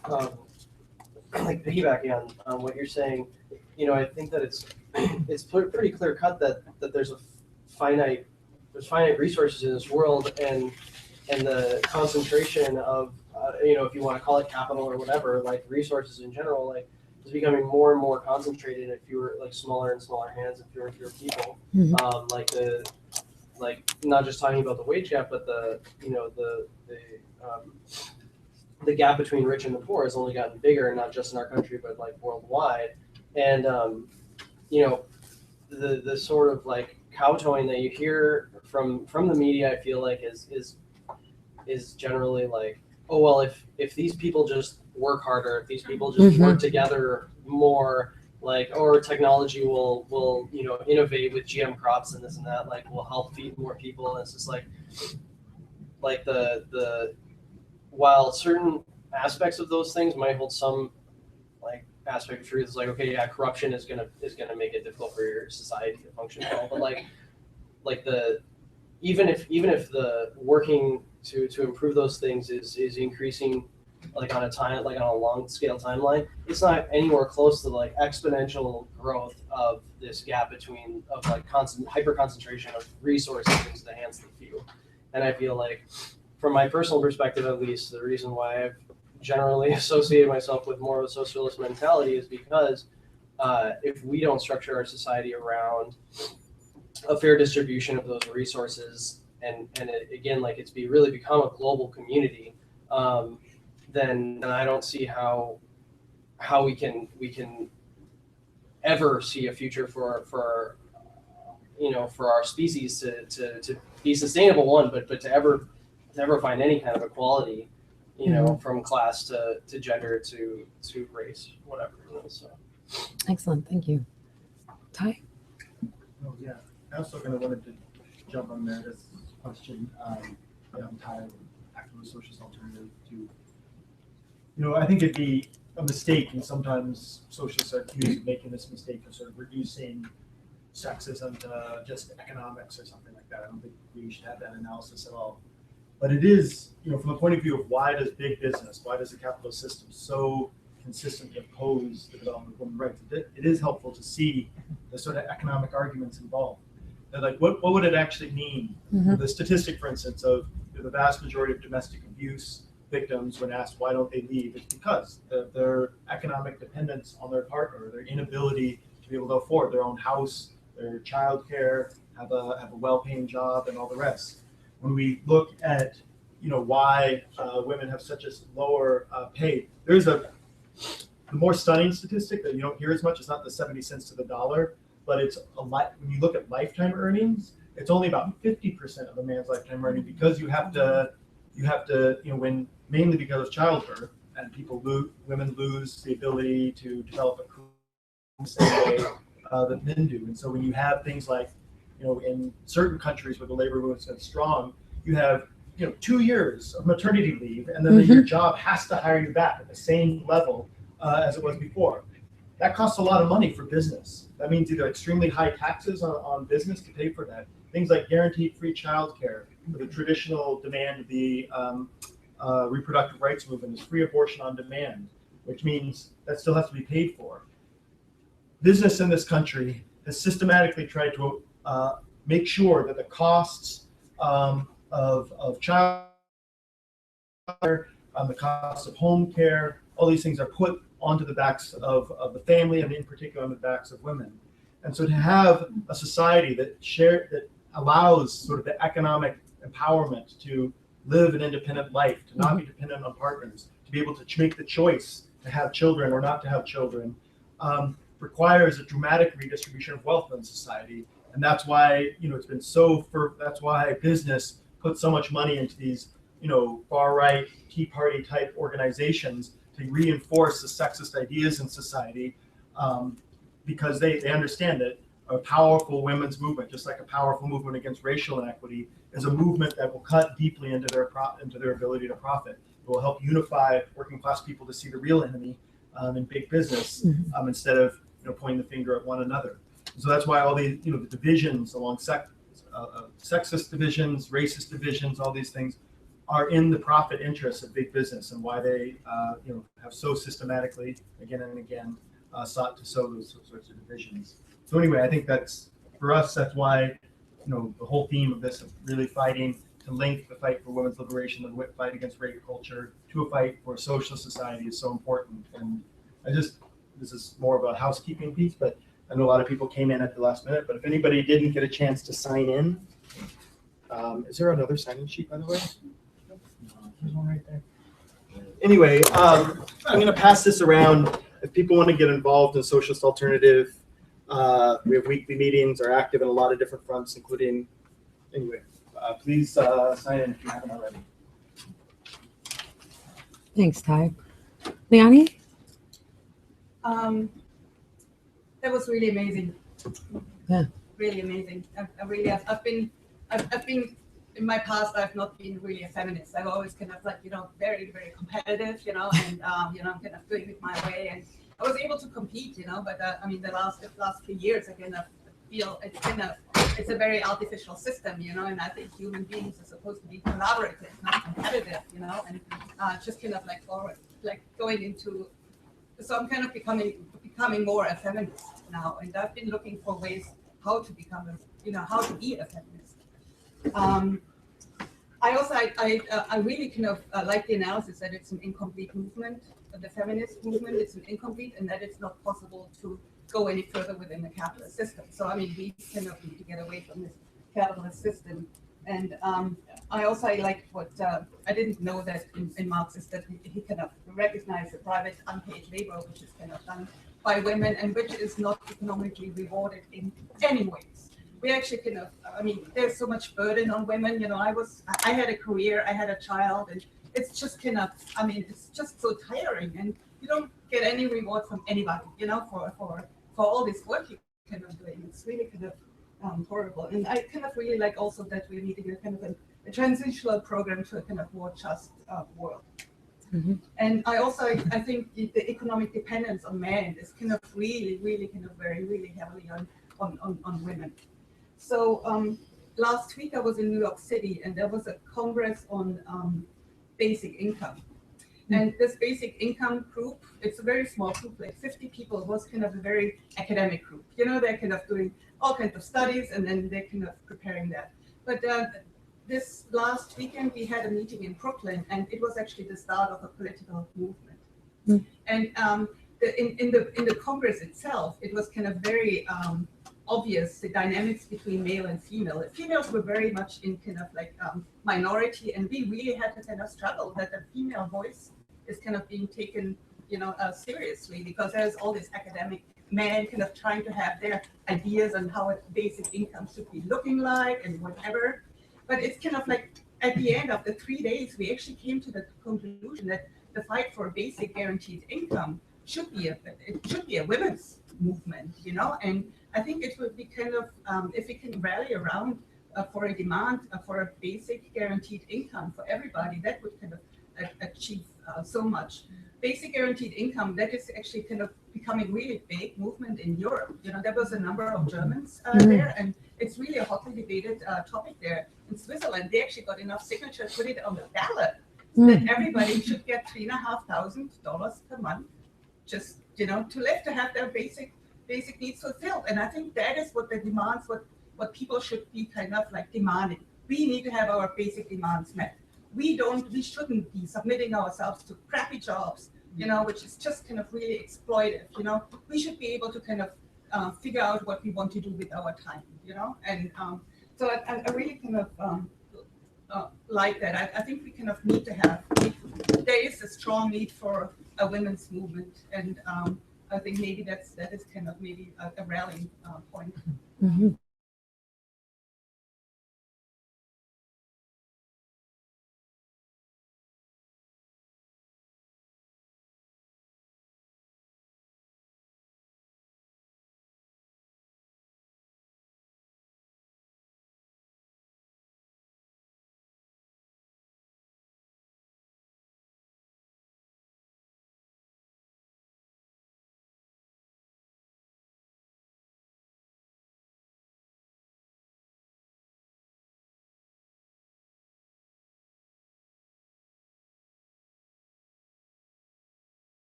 like piggybacking on what you're saying, I think that it's pretty clear cut that there's finite resources in this world, and the concentration of if you want to call it capital or whatever, like resources in general, like is becoming more and more concentrated in fewer, like smaller and smaller hands and fewer people. Like not just talking about the wage gap, but the gap between rich and the poor has only gotten bigger, not just in our country, but like worldwide. And the sort of like kowtowing that you hear from the media, I feel like is generally like, oh well, if these people just work harder, if these people just work together more, like, or technology will innovate with GM crops and this and that, like will help feed more people. And it's just like the while certain aspects of those things might hold some like aspect of truth, it's like, okay, yeah, corruption is gonna make it difficult for your society to function well, but like the even if the working to improve those things is increasing like on a long scale timeline, it's not anywhere close to like exponential growth of this gap between like constant hyper concentration of resources into the hands of the few. And I feel like, from my personal perspective at least, the reason why I've generally associated myself with more of a socialist mentality is because if we don't structure our society around a fair distribution of those resources, and it, again, like it's really become a global community, then I don't see how we can ever see a future for our species to be sustainable, one, but to ever find any kind of equality, from class to gender to race, whatever. So. Excellent, thank you. Ty? Oh yeah, I also kind of wanted to jump on Meredith's question. I'm Ty, activist socialist alternative to. I think it'd be a mistake, and sometimes socialists are accused of making this mistake of sort of reducing sexism to just economics or something like that. I don't think we should have that analysis at all. But it is, from the point of view of why does big business, why does the capitalist system so consistently oppose the development of women's rights? It is helpful to see the sort of economic arguments involved. And like, what would it actually mean? The statistic, for instance, of the vast majority of domestic abuse victims, when asked why don't they leave, is because their economic dependence on their partner, their inability to be able to afford their own house, their childcare, have a well-paying job, and all the rest. When we look at why women have such a lower pay, there's the more stunning statistic that you don't hear as much. It's not the 70 cents to the dollar, but it's when you look at lifetime earnings, it's only about 50% of a man's lifetime earning, because you have to, when mainly because of childbirth, and women lose the ability to develop a career the same way that men do. And so when you have things like, in certain countries where the labor movement's been strong, you have 2 years of maternity leave, and then your job has to hire you back at the same level as it was before. That costs a lot of money for business. That means either extremely high taxes on business to pay for that. Things like guaranteed free childcare, the traditional demand of the reproductive rights movement is free abortion on demand, which means that still has to be paid for. Business in this country has systematically tried to make sure that the costs of child care, the costs of home care, all these things are put onto the backs of the family, and in particular on the backs of women. And so to have a society that allows sort of the economic empowerment to live an independent life, to not be dependent on partners, to be able to make the choice to have children or not to have children, requires a dramatic redistribution of wealth in society. And that's why, it's been that's why business puts so much money into these, far right Tea Party type organizations to reinforce the sexist ideas in society, because they understand that a powerful women's movement, just like a powerful movement against racial inequity, is a movement that will cut deeply into their ability to profit. It will help unify working class people to see the real enemy in big business, instead of pointing the finger at one another. So that's why all the the divisions along sexist divisions, racist divisions, all these things are in the profit interests of big business, and why they have so systematically again and again sought to sow those sorts of divisions. So anyway, I think that's, for us, that's why the whole theme of this, of really fighting to link the fight for women's liberation, the fight against rape culture, to a fight for a socialist society is so important. And this is more of a housekeeping piece, but I know a lot of people came in at the last minute, but if anybody didn't get a chance to sign in, is there another sign-in sheet, by the way? There's one right there. Anyway, I'm going to pass this around. If people want to get involved in Socialist Alternative, we have weekly meetings, are active in a lot of different fronts, including, please sign in if you haven't already. Thanks, Ty. Leonie? That was really amazing. Yeah. Really amazing. I've been in my past, I've not been really a feminist. I've always kind of very, very competitive, and I'm kind of doing it my way. And I was able to compete, but the last few years, I kind of feel it's a very artificial system, and I think human beings are supposed to be collaborative, not competitive, and just kind of forward, going into. So I'm kind of becoming more a feminist now, and I've been looking for ways how to become how to be a feminist. I really kind of like the analysis that it's an incomplete movement. The feminist movement, it's an incomplete, and that it's not possible to go any further within the capitalist system. So we kind of need to get away from this capitalist system. And I liked what I didn't know that in Marxist that he kind of recognized the private unpaid labor, which is kind of done by women and which is not economically rewarded in any ways. We actually kind of, there's so much burden on women. I had a career, I had a child, and it's just kind of, it's just so tiring, and you don't get any reward from anybody, for all this work you're kind of doing. It's really kind of horrible. And I kind of really like also that we're needing a kind of a transitional program to a kind of more just world. Mm-hmm. And I think the economic dependence on men is kind of really kind of really heavily on women. So last week I was in New York City, and there was a congress on basic income. And this basic income group, it's a very small group, 50 people, was kind of a very academic group. They're kind of doing all kinds of studies, and then they're kind of preparing that. But this last weekend, we had a meeting in Brooklyn, and it was actually the start of a political movement. Mm. And in the Congress itself, it was kind of very obvious, the dynamics between male and female. The females were very much in kind of minority, and we really had to kind of struggle that the female voice is kind of being taken, seriously, because there's all this academic men kind of trying to have their ideas on how a basic income should be looking like and whatever. But it's kind of like at the end of the 3 days, we actually came to the conclusion that the fight for a basic guaranteed income should be a women's movement, you know. And I think it would be kind of if we can rally around for a demand for a basic guaranteed income for everybody, that would kind of achieve so much. Basic guaranteed income, that is actually kind of becoming really big movement in Europe. You know, there was a number of Germans there, and it's really a hotly debated topic there. In Switzerland, they actually got enough signatures, put it on the ballot, that everybody should get $3,500 per month, just, you know, to live, to have their basic needs fulfilled. And I think that is what the demands, what people should be kind of like demanding. We need to have our basic demands met. We shouldn't be submitting ourselves to crappy jobs, you know, which is just kind of really exploitive, you know. We should be able to kind of figure out what we want to do with our time, you know. And so I really kind of like that. I think we kind of need to have, there is a strong need for a women's movement. And I think maybe that is kind of maybe a rallying point. Mm-hmm.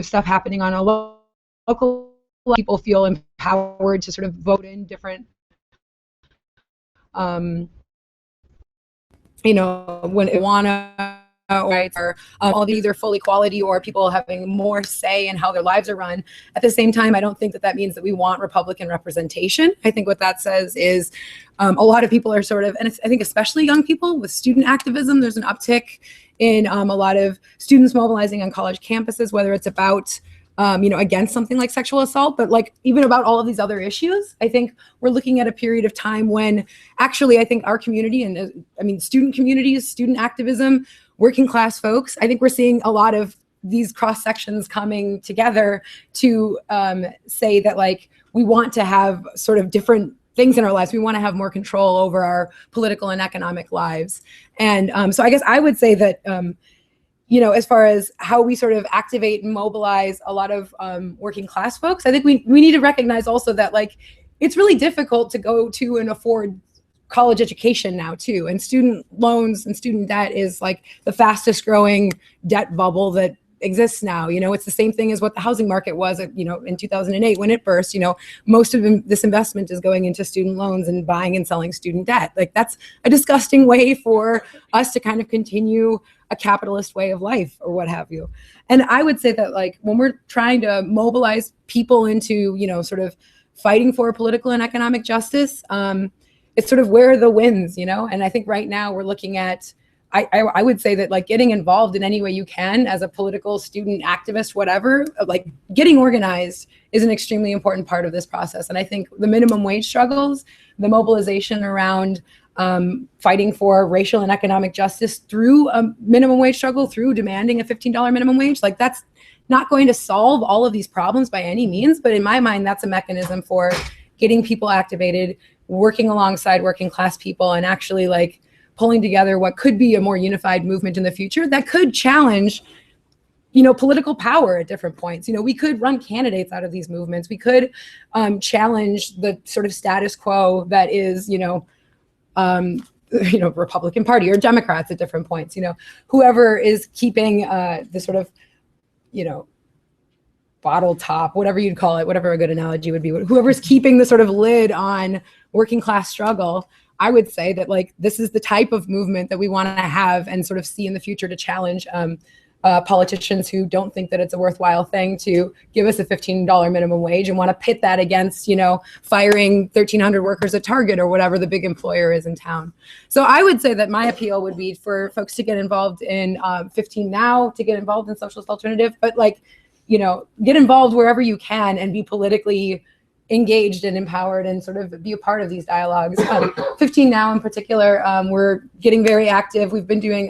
Stuff happening on a local level, people feel empowered empowered to sort of vote in different, you know, when they want to, rights, or all these either full equality or people having more say in how their lives are run. At the same time, I don't think that that means that we want Republican representation. I think what that says is a lot of people are sort of, and I think especially young people with student activism, there's an uptick in a lot of students mobilizing on college campuses, whether it's about you know, against something like sexual assault, but like even about all of these other issues. I think we're looking at a period of time when actually I think our community and I mean, student communities, student activism, working class folks, I think we're seeing a lot of these cross sections coming together to say that like we want to have sort of different things in our lives. We want to have more control over our political and economic lives. And so I guess I would say that you know, as far as how we sort of activate and mobilize a lot of working class folks, I think we need to recognize also that like it's really difficult to go to and afford college education now too. And student loans and student debt is like the fastest growing debt bubble that exists now. You know, it's the same thing as what the housing market was, you know, in 2008 when it burst. You know, most of this investment is going into student loans and buying and selling student debt. Like that's a disgusting way for us to kind of continue a capitalist way of life or what have you. And I would say that like when we're trying to mobilize people into, you know, sort of fighting for political and economic justice, it's sort of where are the wins, you know? And I think right now we're looking at, I would say that like getting involved in any way you can as a political student activist, whatever, like getting organized is an extremely important part of this process. And I think the minimum wage struggles, the mobilization around fighting for racial and economic justice through a minimum wage struggle, through demanding a $15 minimum wage, like that's not going to solve all of these problems by any means. But in my mind, that's a mechanism for getting people activated, working alongside working class people and actually like pulling together what could be a more unified movement in the future that could challenge, you know, political power at different points. You know, we could run candidates out of these movements. We could challenge the sort of status quo that is, you know, Republican Party or Democrats at different points. You know, whoever is keeping the sort of, you know, bottle top, whatever you'd call it, whatever a good analogy would be, whoever's keeping the sort of lid on working class struggle, I would say that like this is the type of movement that we want to have and sort of see in the future to challenge politicians who don't think that it's a worthwhile thing to give us a $15 minimum wage and want to pit that against, you know, firing 1,300 workers at Target or whatever the big employer is in town. So I would say that my appeal would be for folks to get involved in 15 Now, to get involved in Socialist Alternative, but like, you know, get involved wherever you can and be politically engaged and empowered and sort of be a part of these dialogues. 15 Now in particular, we're getting very active. We've been doing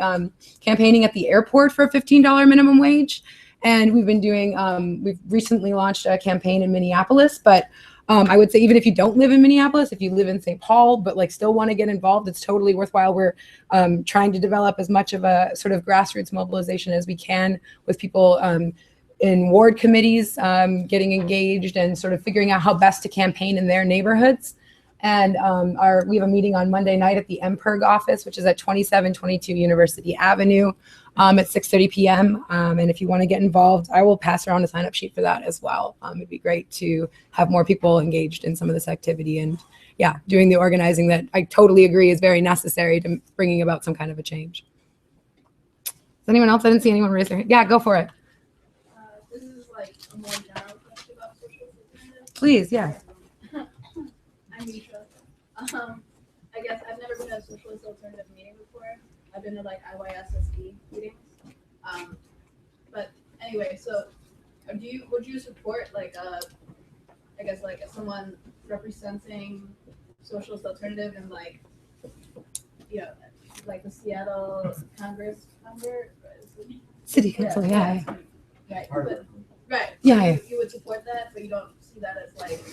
campaigning at the airport for a $15 minimum wage. And we've been doing, we've recently launched a campaign in Minneapolis, but I would say even if you don't live in Minneapolis, if you live in St. Paul, but like still want to get involved, it's totally worthwhile. We're trying to develop as much of a sort of grassroots mobilization as we can with people in ward committees, getting engaged and sort of figuring out how best to campaign in their neighborhoods. And we have a meeting on Monday night at the MPIRG office, which is at 2722 University Avenue at 6:30 p.m. And if you want to get involved, I will pass around a sign-up sheet for that as well. It'd be great to have more people engaged in some of this activity and yeah, doing the organizing that I totally agree is very necessary to bringing about some kind of a change. Is anyone else? I didn't see anyone raise their hand. Yeah, go for it. This is like a more general question about socialist alternatives. Please, yeah. I'm Misha. I guess I've never been to a socialist alternative meeting before. I've been to like IYSSD meetings. But anyway, so would you support like I guess like someone representing socialist alternative in like, you know, like the Seattle Congress member? City Council, yeah. Right. Right. Yeah. You would support that, but you don't see that as like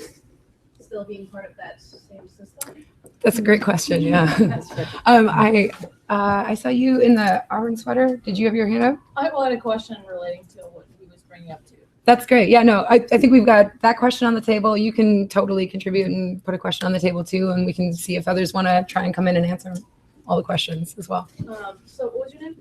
still being part of that same system? That's a great question. Yeah. I saw you in the orange sweater. Did you have your hand up? I had a question relating to what he was bringing up too. That's great. Yeah, no, I think we've got that question on the table. You can totally contribute and put a question on the table too, and we can see if others want to try and come in and answer all the questions as well. So what was your name?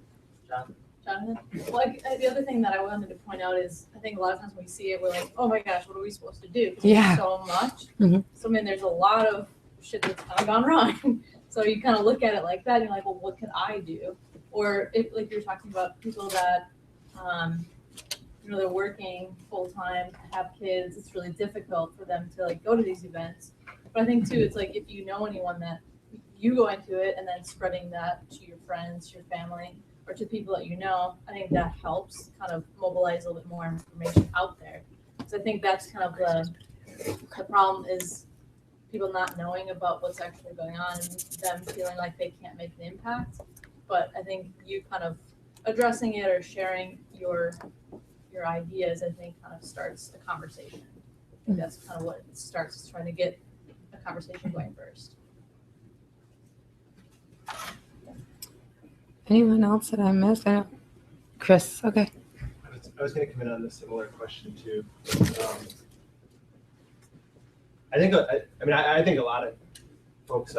John. Jonathan? Like the other thing that I wanted to point out is I think a lot of times when we see it, we're like, oh my gosh, what are we supposed to do? 'Cause Yeah. there's so much. Mhm. So I mean, there's a lot of shit that's kind of gone wrong. So you kind of look at it like that, and you're like, well, what could I do? Or if like you're talking about people that, they're working full time, have kids, it's really difficult for them to like go to these events. But I think too, it's like if you know anyone that you go into it and then spreading that to your friends, your family, or to people that you know, I think that helps kind of mobilize a little bit more information out there. So I think that's kind of the problem is people not knowing about what's actually going on and them feeling like they can't make an impact. But I think you kind of addressing it or sharing your ideas, I think kind of starts the conversation. I think that's kind of what it starts, is trying to get a conversation going first. Anyone else that I missed? Chris, okay. I was going to come in on a similar question too. I think a lot of folks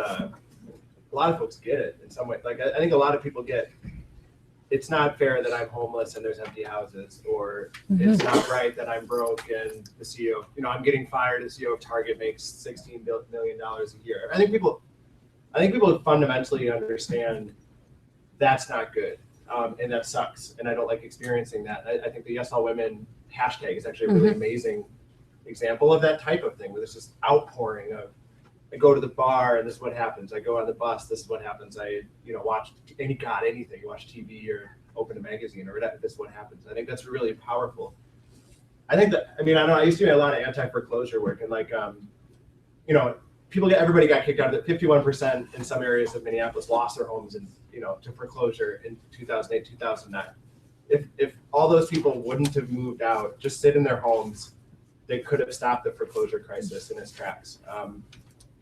get it in some way. Like I think a lot of people get, it's not fair that I'm homeless and there's empty houses, or it's not right that I'm broke and the CEO, I'm getting fired. The CEO of Target makes $16 million a year. I think people fundamentally understand that's not good, and that sucks, and I don't like experiencing that. I think the Yes All Women hashtag is actually a really amazing example of that type of thing, where there's this outpouring of, I go to the bar and this is what happens. I go on the bus, this is what happens. I, watch anything. You watch TV or open a magazine or whatever, this is what happens. I think that's really powerful. I think that, I know I used to do a lot of anti-foreclosure work, and everybody got kicked out of it. 51% in some areas of Minneapolis lost their homes to foreclosure in 2008, 2009. If all those people wouldn't have moved out, just sit in their homes, they could have stopped the foreclosure crisis in its tracks.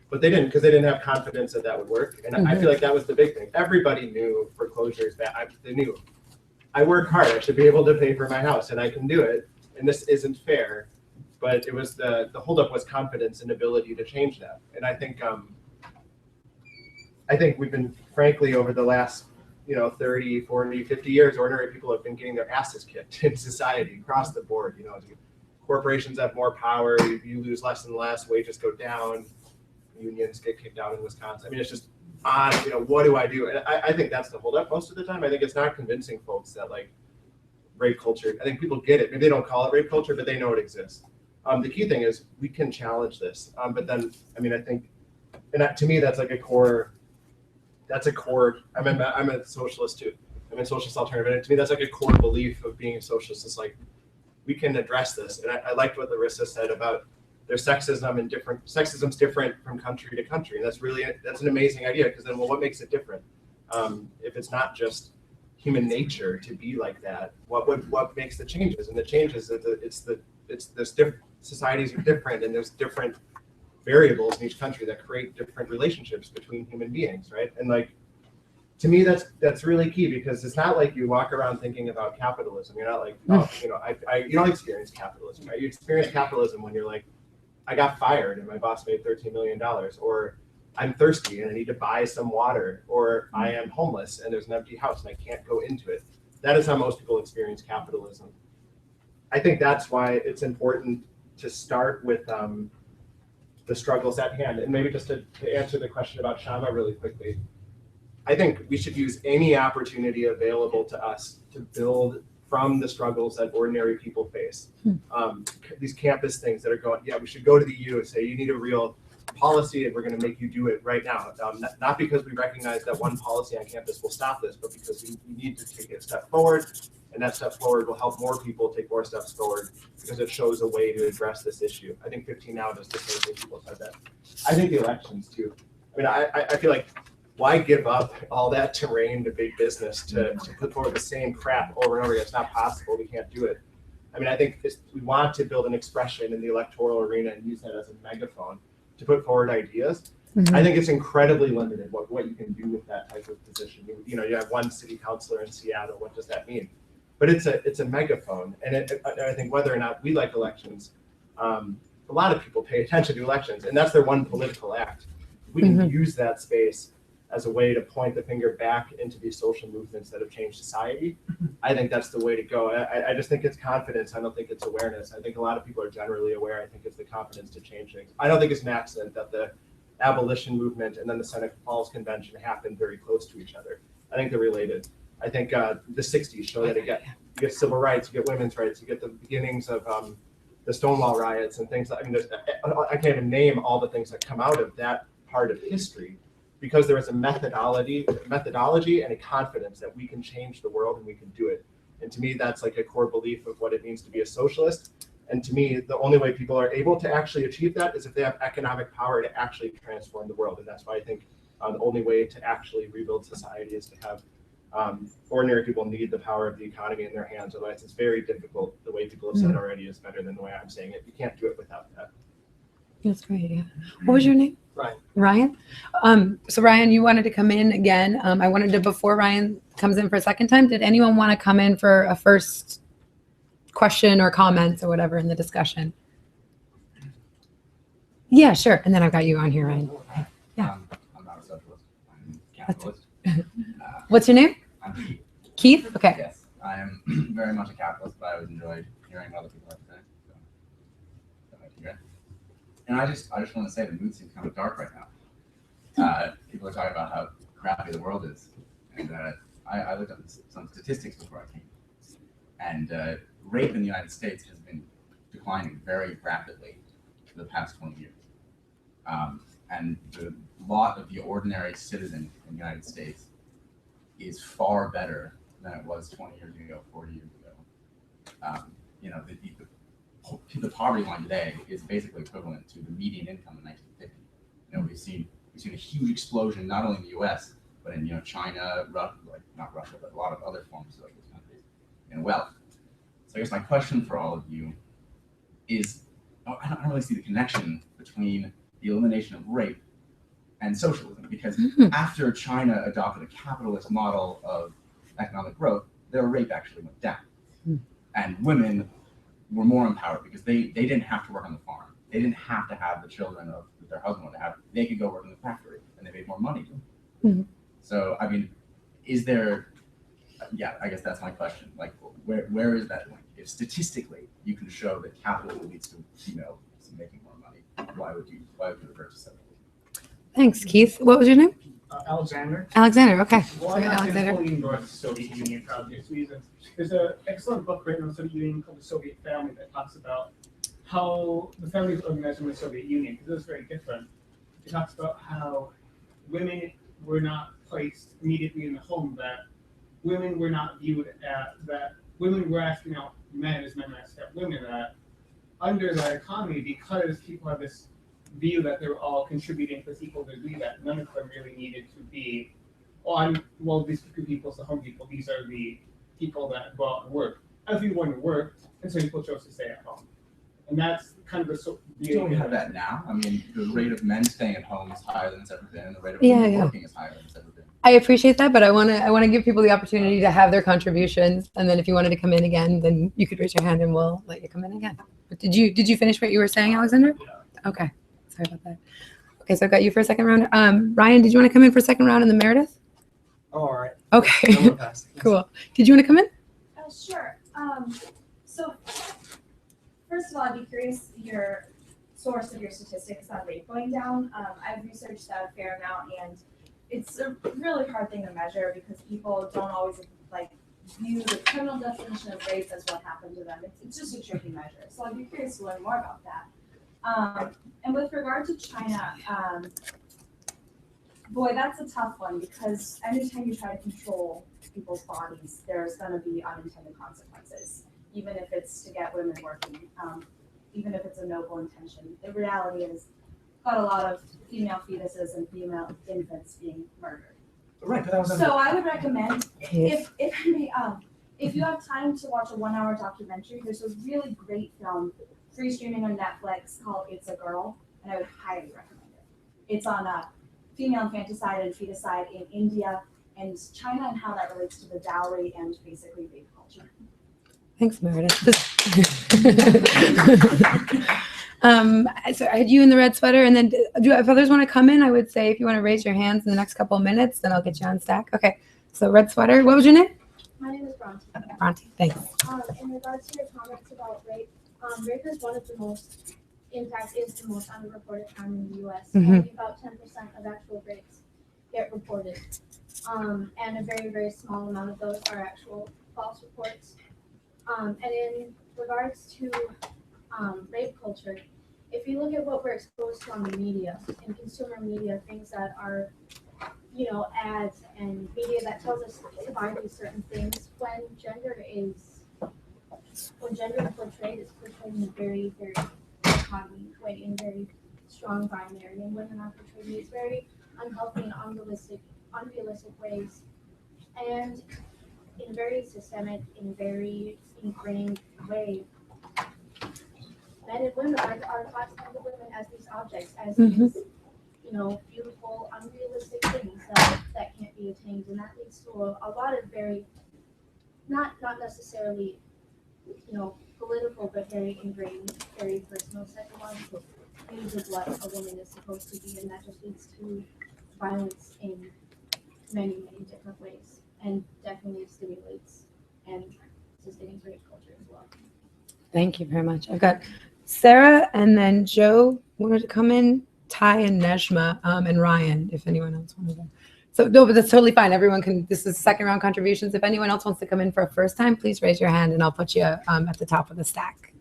But they didn't, because they didn't have confidence that would work. And I feel like that was the big thing. Everybody knew foreclosure is bad. They knew, I work hard, I should be able to pay for my house, and I can do it. And this isn't fair. But it was the holdup was confidence and ability to change that. And I think we've been, frankly, over the last 30, 40, 50 years, ordinary people have been getting their asses kicked in society across the board. Corporations have more power, you lose less and less, wages go down, unions get kicked out in Wisconsin. It's just odd, what do I do? And I think that's the holdup most of the time. I think it's not convincing folks that rape culture, I think people get it. Maybe they don't call it rape culture, but they know it exists. The key thing is we can challenge this. But then, I think, and that, to me, that's a core, I'm a socialist too. I'm a socialist alternative. And to me, that's a core belief of being a socialist. It's we can address this. And I liked what Larissa said about there's sexism and sexism's different from country to country. And that's an amazing idea, because then, what makes it different? If it's not just human nature to be like that, what makes the changes? And the changes, there's different societies are different, and there's different variables in each country that create different relationships between human beings, right? And to me, that's really key, because it's not like you walk around thinking about capitalism. You're not you don't experience capitalism, right? You experience capitalism when you're I got fired and my boss made $13 million, or I'm thirsty and I need to buy some water, or I am homeless and there's an empty house and I can't go into it. That is how most people experience capitalism. I think that's why it's important to start with the struggles at hand. And maybe just to answer the question about Shama really quickly, I think we should use any opportunity available to us to build from the struggles that ordinary people face. These campus things that are going, we should go to the EU and say, you need a real policy and we're going to make you do it right now. Not because we recognize that one policy on campus will stop this, but because we need to take a step forward, and that step forward will help more people take more steps forward, because it shows a way to address this issue. I think 15 Now does the same thing. People said that. I think the elections too. I feel like, why give up all that terrain to big business to put forward the same crap over and over again? It's not possible. We can't do it. I think we want to build an expression in the electoral arena and use that as a megaphone to put forward ideas. I think it's incredibly limited what you can do with that type of position. You have one city councilor in Seattle. What does that mean? But it's a megaphone. And I think whether or not we like elections, a lot of people pay attention to elections, and that's their one political act. We can use that space as a way to point the finger back into these social movements that have changed society, I think that's the way to go. I just think it's confidence. I don't think it's awareness. I think a lot of people are generally aware. I think it's the confidence to change things. I don't think it's an accident that the abolition movement and then the Seneca Falls Convention happened very close to each other. I think they're related. I think the 60s show that you get civil rights, you get women's rights, you get the beginnings of the Stonewall riots and things. I mean, I can't even name all the things that come out of that part of history, because there is a methodology and a confidence that we can change the world and we can do it. And to me, that's like a core belief of what it means to be a socialist. And to me, the only way people are able to actually achieve that is if they have economic power to actually transform the world. And that's why I think the only way to actually rebuild society is to have ordinary people need the power of the economy in their hands. Otherwise, it's very difficult. The way people have said already is better than the way I'm saying it. You can't do it without that. That's great. Yeah. What was your name? Ryan. Ryan. So Ryan, you wanted to come in again. I wanted to, before Ryan comes in for a second time, did anyone want to come in for a first question or comments or whatever in the discussion? Yeah, sure. And then I've got you on here, Ryan. Yeah. I'm not a socialist. I'm a capitalist. What's your name? I'm Keith. Keith? Okay. Yes, I am very much a capitalist, but I always enjoyed hearing what other people have to say. So that might be good. And I just want to say the mood seems kind of dark right now. People are talking about how crappy the world is, and I looked up some statistics before I came, and rape in the United States has been declining very rapidly for the past 20 years. And the lot of the ordinary citizen in the United States is far better than it was 20 years ago, 40 years ago. The poverty line today is basically equivalent to the median income in 1950. We've seen a huge explosion not only in the U.S. but in China, not Russia, but a lot of other forms of those countries in wealth. So I guess my question for all of you is, I don't really see the connection between the elimination of rape and socialism, because after China adopted a capitalist model of economic growth, their rape actually went down. And women were more empowered because they didn't have to work on the farm. They didn't have to have the children of their husband would have. They could go work in the factory and they made more money. So, I mean, is there, I guess that's my question. Like, where is that link? If statistically you can show that capitalism leads to females making more money, why would you refer to socialism? Thanks, Keith. What was your name? Alexander. Alexander, okay. Well, Sorry, I'm Alexander. fully endorse the Soviet Union for obvious reasons. There's an excellent book written on the Soviet Union called The Soviet Family that talks about how the family was organized in the Soviet Union, because it was very different. It talks about how women were not placed immediately in the home, that women were not viewed at, that women were asking out men as men asked out women, that under that economy, because people have this view that they're all contributing to this equal degree, that none of them really needed to be, these people, the home people, these are the people that go out and work. Everyone worked, and so people chose to stay at home. And that's kind of Don't we have that now? I mean, the rate of men staying at home is higher than it's ever been, and the rate of women working is higher than it's ever been. I appreciate that, but I want to give people the opportunity to have their contributions, and then if you wanted to come in again, then you could raise your hand and we'll let you come in again. But did you finish what you were saying, Alexander? Yeah. Okay, sorry about that. Okay, so I got you for a second round. Ryan, did you want to come in for a second round, in the Meredith? Oh, all right. Okay, cool. Did you want to come in? Sure. So first of all, I'd be curious your source of your statistics on rape going down. I've researched that a fair amount, and it's a really hard thing to measure because people don't always view the criminal definition of rape as what happened to them. It's just a tricky measure. So I'd be curious to learn more about that. And with regard to China, boy, that's a tough one because anytime you try to control people's bodies, there's going to be unintended consequences, even if it's to get women working, even if it's a noble intention. The reality is, got a lot of female fetuses and female infants being murdered. Right, but that was so I would recommend if you have time to watch a 1-hour documentary, there's a really great film, free streaming on Netflix called It's a Girl, and I would highly recommend it. It's on female infanticide and feticide in India and China and how that relates to the dowry and basically rape culture. Thanks, Meredith. So I had you in the red sweater, and then if others want to come in, I would say if you want to raise your hands in the next couple of minutes, then I'll get you on stack. Okay, so red sweater. What was your name? My name is Bronte. Bronte, thanks. In regards to your comments about rape, rape is one of the most, in fact, is the most unreported crime in the U.S. Only about 10% of actual rapes get reported, and a very, very small amount of those are actual false reports. And in regards to rape culture, if you look at what we're exposed to on the media, in consumer media, things that are, ads and media that tells us to buy these certain things, when gender is portrayed, it's portrayed in a very, very dichotomy way, in a very strong binary, and women are portrayed in these very unhealthy and unrealistic ways, and in a very systemic, in a very ingrained way. Men and women are classifying the women as these objects, as these, beautiful, unrealistic things that can't be attained, and that leads to a lot of very, not necessarily, political, but very ingrained, very personal, psychological views of what a woman is supposed to be, and that just leads to violence in many, many different ways, and definitely stimulates and sustains rape culture as well. Thank you very much. I've got Sarah, and then Joe wanted to come in, Ty and Nejma, and Ryan, if anyone else wanted to. So no, but that's totally fine. Everyone can, this is second round contributions. If anyone else wants to come in for a first time, please raise your hand and I'll put you at the top of the stack.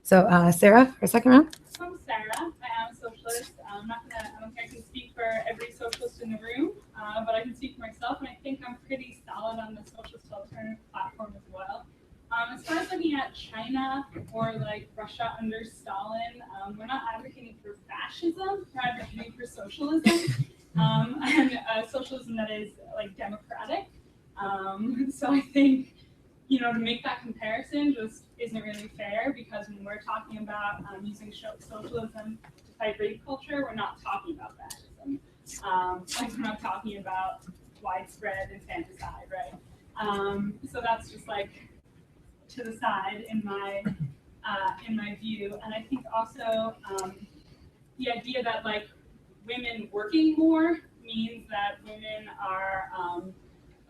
So Sarah, for second round. So I'm Sarah. I am a socialist. I don't think I can speak for every socialist in the room, but I can speak for myself, and I think I'm pretty solid on the socialist alternative platform as well. As far as looking at China or like Russia under Stalin, we're not advocating for fascism, we're advocating for socialism, and socialism that is like democratic. So I think, to make that comparison just isn't really fair, because when we're talking about using socialism to fight rape culture, we're not talking about fascism. Like we're not talking about widespread infanticide, right? So that's just like to the side in my view. And I think also the idea that like women working more means that women are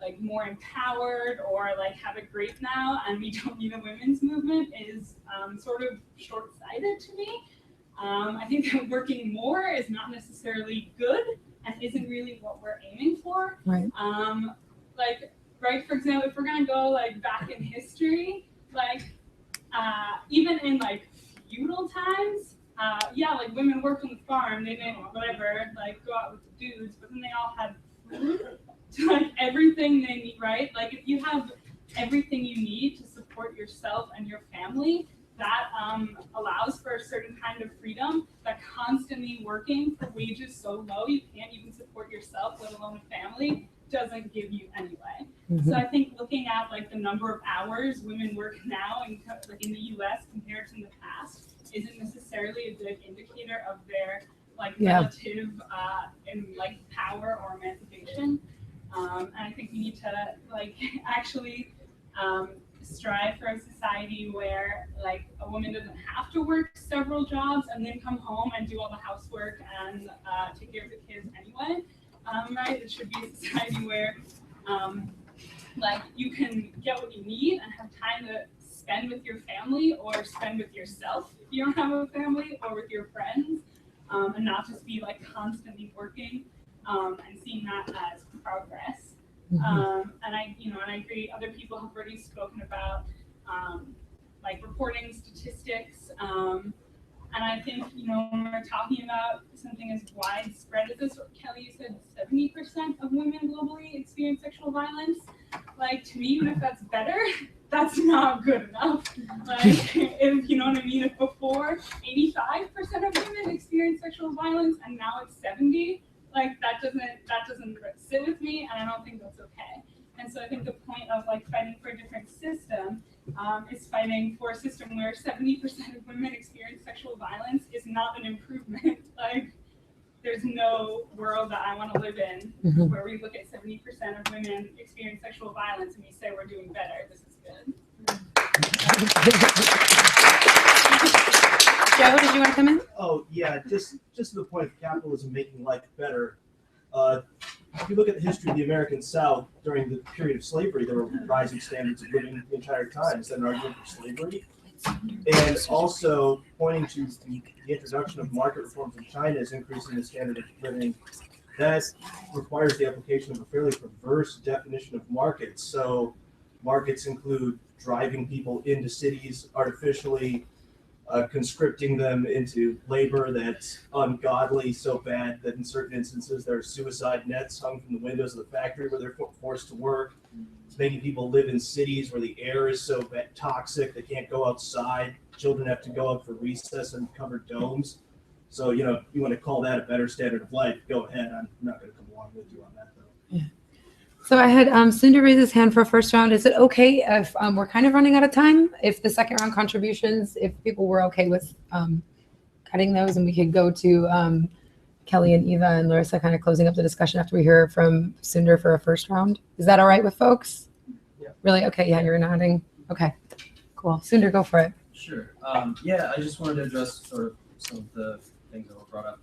like more empowered or like have it great now and we don't need a women's movement is sort of short-sighted to me. I think that working more is not necessarily good and isn't really what we're aiming for. Right. Right, for example, if we're gonna go like back in history, like even in like feudal times, like women worked on the farm, they didn't whatever, like go out with the dudes, but then they all had food to like everything they need, right? Like if you have everything you need to support yourself and your family, that allows for a certain kind of freedom that constantly working for wages so low you can't even support yourself, let alone a family, doesn't give you anyway. So I think looking at like the number of hours women work now in the US compared to in the past isn't necessarily a good indicator of their like relative in like power or emancipation. And I think we need to like actually strive for a society where like a woman doesn't have to work several jobs and then come home and do all the housework and take care of the kids anyway. Right? It should be a society where like you can get what you need and have time to spend with your family or spend with yourself if you don't have a family, or with your friends, and not just be like constantly working and seeing that as progress. And I agree, other people have already spoken about like reporting statistics. And I think, when we're talking about something as widespread as this, what Kelly, you said 70% of women globally experience sexual violence. Like, to me, even if that's better, that's not good enough. Like, if you know what I mean, if before 85% of women experience sexual violence and now it's 70, like that doesn't sit with me, and I don't think that's okay. And so I think the point of like fighting for a different system is fighting for a system where 70% of women experience sexual violence is not an improvement. Like, there's no world that I want to live in where we look at 70% of women experience sexual violence and we say we're doing better. This is good. Joe, did you want to come in? Oh, yeah, just to the point of capitalism making life better. If you look at the history of the American South during the period of slavery, there were rising standards of living the entire time. Is that an argument for slavery? And also pointing to the introduction of market reforms in China is increasing the standard of living. That requires the application of a fairly perverse definition of markets. So markets include driving people into cities artificially, conscripting them into labor that's ungodly, so bad that in certain instances there are suicide nets hung from the windows of the factory where they're forced to work. It's making people live in cities where the air is so toxic they can't go outside. Children have to go out for recess in covered domes. So, you know, if you want to call that a better standard of life, go ahead. I'm not going to come along with you on that, though. Yeah. So I had Sundar raise his hand for a first round. Is it okay if we're kind of running out of time? If the second round contributions, if people were okay with cutting those, and we could go to Kelly and Eva and Larissa kind of closing up the discussion after we hear from Sundar for a first round. Is that all right with folks? Yeah. Really? Okay. Yeah, you're nodding. Okay. Cool. Sundar, go for it. Sure. Yeah, I just wanted to address sort of some of the things that were brought up.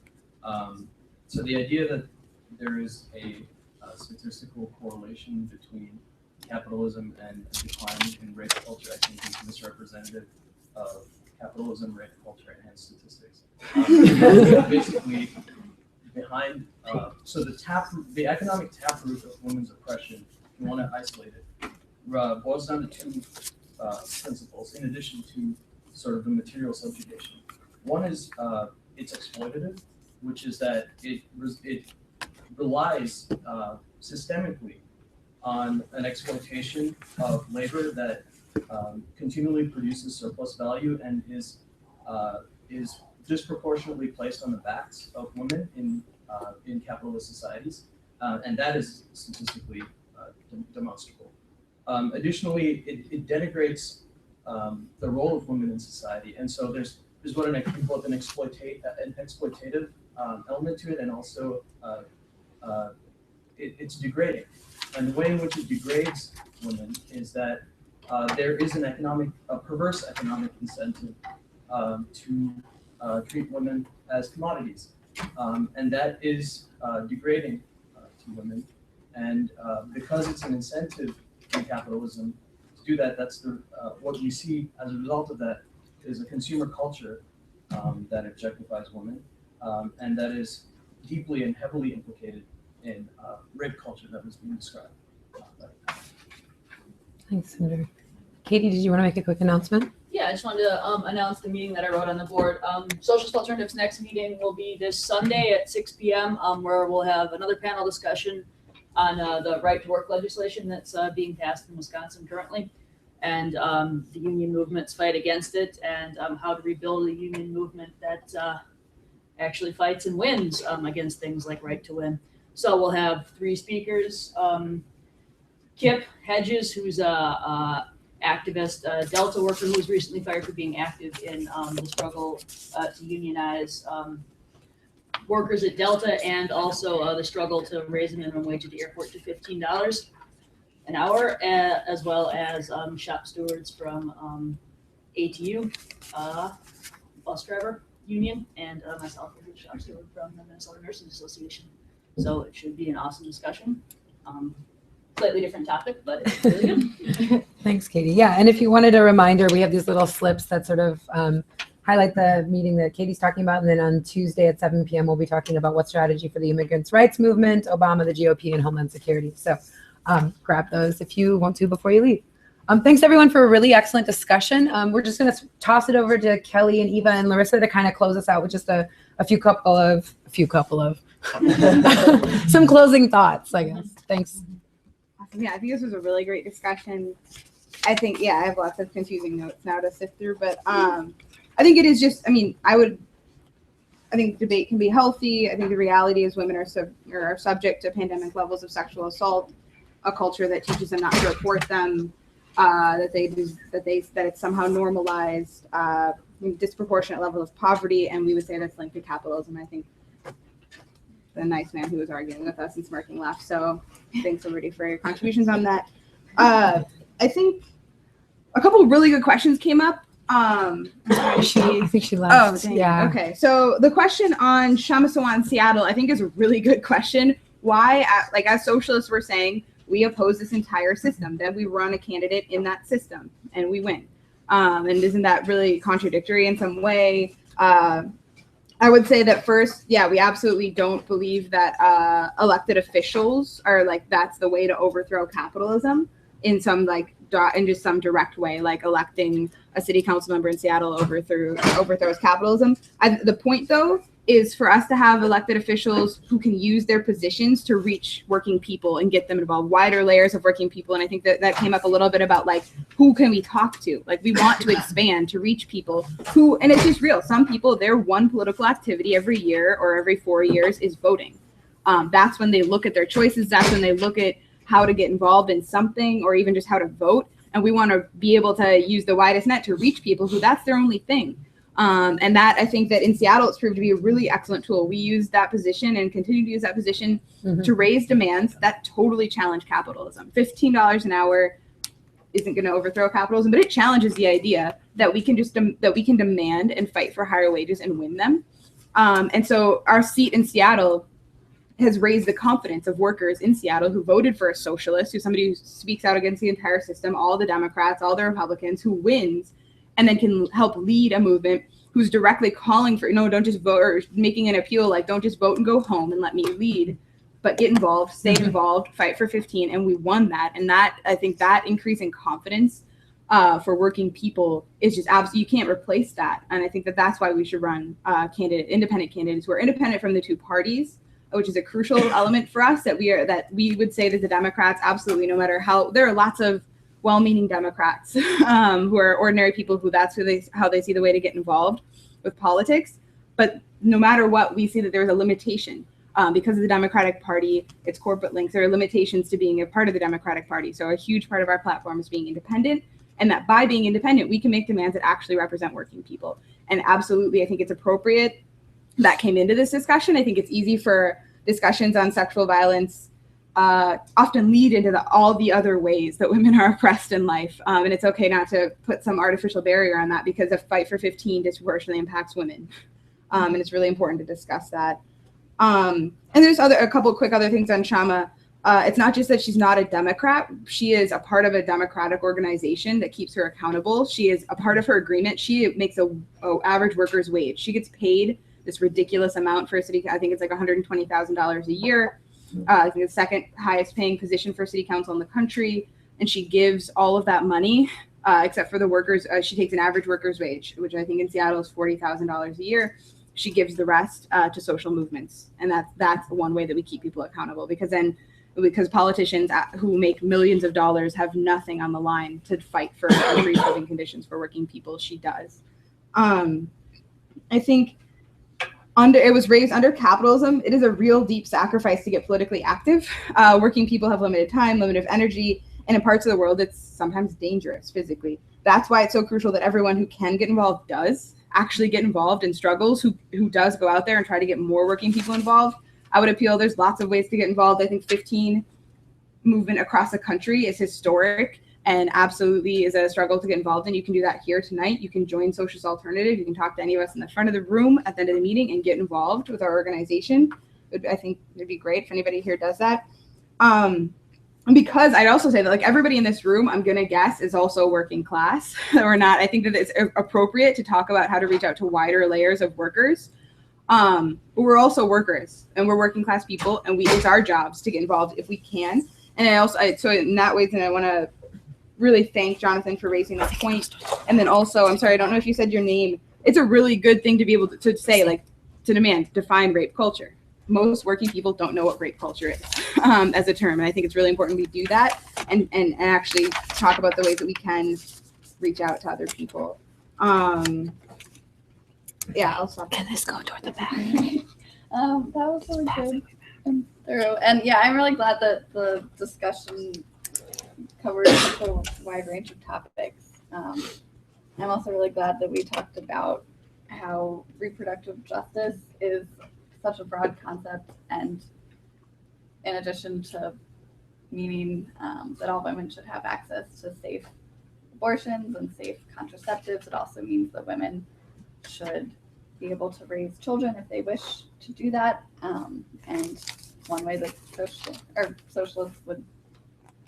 So the idea that there is a statistical correlation between capitalism and a decline in rape culture, I think, is misrepresentative of capitalism, rape culture, and hence statistics. Basically, behind so the economic taproot of women's oppression, if you want to isolate it, boils down to two principles. In addition to sort of the material subjugation, one is it's exploitative, which is that it relies systemically on an exploitation of labor that continually produces surplus value and is disproportionately placed on the backs of women in capitalist societies, and that is statistically demonstrable. Additionally, it denigrates the role of women in society, and so there's what an exploitative element to it, and also it's degrading. And the way in which it degrades women is that there is a perverse economic incentive to treat women as commodities, and that is degrading to women. And because it's an incentive in capitalism to do that, that's what we see as a result of that is a consumer culture that objectifies women, and that is deeply and heavily implicated in rape culture that was being described. Thanks, Sundar. Katie, did you want to make a quick announcement? Yeah, I just wanted to announce the meeting that I wrote on the board. Socialist Alternatives' next meeting will be this Sunday at 6 p.m., where we'll have another panel discussion on the right to work legislation that's being passed in Wisconsin currently, and the union movement's fight against it, and how to rebuild a union movement that actually fights and wins against things like right to win. So we'll have 3 speakers. Kip Hedges, who's a activist, Delta worker who was recently fired for being active in the struggle to unionize workers at Delta, and also the struggle to raise the minimum wage at the airport to $15 an hour, as well as shop stewards from ATU, bus driver union, and myself as a shop steward from the Minnesota Nurses Association. So it should be an awesome discussion. Slightly different topic, but it's really good. Thanks, Katie. Yeah, and if you wanted a reminder, we have these little slips that sort of highlight the meeting that Katie's talking about. And then on Tuesday at 7 p.m., we'll be talking about what strategy for the immigrants' rights movement, Obama, the GOP, and Homeland Security. So grab those if you want to before you leave. Thanks, everyone, for a really excellent discussion. We're just going to toss it over to Kelly and Eva and Larissa to kind of close us out with just a few couple of some closing thoughts, I guess. Thanks. Awesome. Yeah, I think this was a really great discussion. I think, yeah, I have lots of confusing notes now to sift through, but I think it is just, I think debate can be healthy. I think the reality is women are subject to pandemic levels of sexual assault, a culture that teaches them not to report them, that it's somehow normalized, disproportionate level of poverty, and we would say that's linked to capitalism. I think the nice man who was arguing with us and smirking left. So thanks everybody for your contributions on that. I think a couple of really good questions came up. I think she Oh, left. dang. Yeah. Okay. So the question on Shamasawan Seattle, I think, is a really good question. Why, like as socialists were saying, we oppose this entire system. Then we run a candidate in that system and we win. And isn't that really contradictory in some way? I would say that first, yeah, we absolutely don't believe that elected officials are like that's the way to overthrow capitalism in some like in just some direct way, like electing a city council member in Seattle overthrows capitalism. The point though is for us to have elected officials who can use their positions to reach working people and get them involved, wider layers of working people. And I think that came up a little bit about like, who can we talk to? Like we want to expand to reach people who, and it's just real. Some people, their one political activity every year or every 4 years is voting. That's when they look at their choices. That's when they look at how to get involved in something or even just how to vote. And we want to be able to use the widest net to reach people who that's their only thing. And that I think that in Seattle, it's proved to be a really excellent tool. We use that position and continue to use that position to raise demands that totally challenge capitalism. $15 an hour isn't going to overthrow capitalism, but it challenges the idea that we can just that we can demand and fight for higher wages and win them. And so our seat in Seattle has raised the confidence of workers in Seattle who voted for a socialist, who's somebody who speaks out against the entire system, all the Democrats, all the Republicans, who wins and then can help lead a movement who's directly calling for, no, don't just vote, or making an appeal like, don't just vote and go home and let me lead, but get involved, stay involved, fight for 15. And we won that. And that, I think that increase in confidence for working people is just absolutely, you can't replace that. And I think that that's why we should run independent candidates who are independent from the two parties, which is a crucial element for us, that we would say that the Democrats, absolutely, no matter how, there are lots of well-meaning Democrats who are ordinary people who that's how they see the way to get involved with politics. But no matter what, we see that there's a limitation because of the Democratic Party, its corporate links. There are limitations to being a part of the Democratic Party. So a huge part of our platform is being independent, and that by being independent, we can make demands that actually represent working people. And absolutely, I think it's appropriate that came into this discussion. I think it's easy for discussions on sexual violence often lead into all the other ways that women are oppressed in life. And it's okay not to put some artificial barrier on that because a fight for 15 disproportionately impacts women. And it's really important to discuss that. And there's a couple quick other things on Shama. It's not just that she's not a Democrat. She is a part of a democratic organization that keeps her accountable. She is a part of her agreement. She makes a average worker's wage. She gets paid this ridiculous amount for a city. I think it's like $120,000 a year. I think the second highest paying position for city council in the country. And she gives all of that money, except for the workers. She takes an average worker's wage, which I think in Seattle is $40,000 a year. She gives the rest to social movements. And that's one way that we keep people accountable, because politicians who make millions of dollars have nothing on the line to fight for increased living conditions for working people. She does. I think it was raised under capitalism. It is a real deep sacrifice to get politically active. Working people have limited time, limited energy, and in parts of the world, it's sometimes dangerous physically. That's why it's so crucial that everyone who can get involved does actually get involved and struggles, who does go out there and try to get more working people involved. I would appeal, there's lots of ways to get involved. I think 15 movement across the country is historic and absolutely is a struggle to get involved in. You can do that here tonight. You can join Socialist Alternative. You can talk to any of us in the front of the room at the end of the meeting and get involved with our organization. I think it'd be great if anybody here does that. Because I'd also say that like everybody in this room, I'm gonna guess, is also working class or not. I think that it's appropriate to talk about how to reach out to wider layers of workers. But we're also workers and we're working class people, and it's our jobs to get involved if we can. And so in that way, then I want to really thank Jonathan for raising that point. And then also, I'm sorry, I don't know if you said your name. It's a really good thing to be able to say, like, to define rape culture. Most working people don't know what rape culture is as a term. And I think it's really important we do that and actually talk about the ways that we can reach out to other people. Yeah, I'll stop. And let's go toward the back. That was really good and thorough. And yeah, I'm really glad that the discussion covered such a wide range of topics. I'm also really glad that we talked about how reproductive justice is such a broad concept, and in addition to meaning that all women should have access to safe abortions and safe contraceptives. It also means that women should be able to raise children if they wish to do that. And one way that socialists would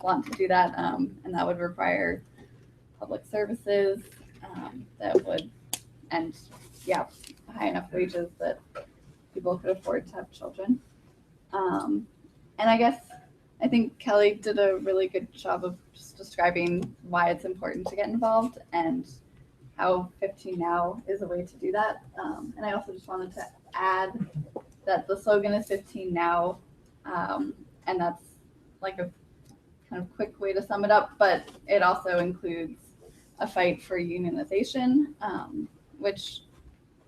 want to do that, and that would require public services that would, and high enough wages that people could afford to have children. And I think Kelly did a really good job of just describing why it's important to get involved and how 15 Now is a way to do that. And I also just wanted to add that the slogan is 15 Now, and that's like a kind of quick way to sum it up, but it also includes a fight for unionization, which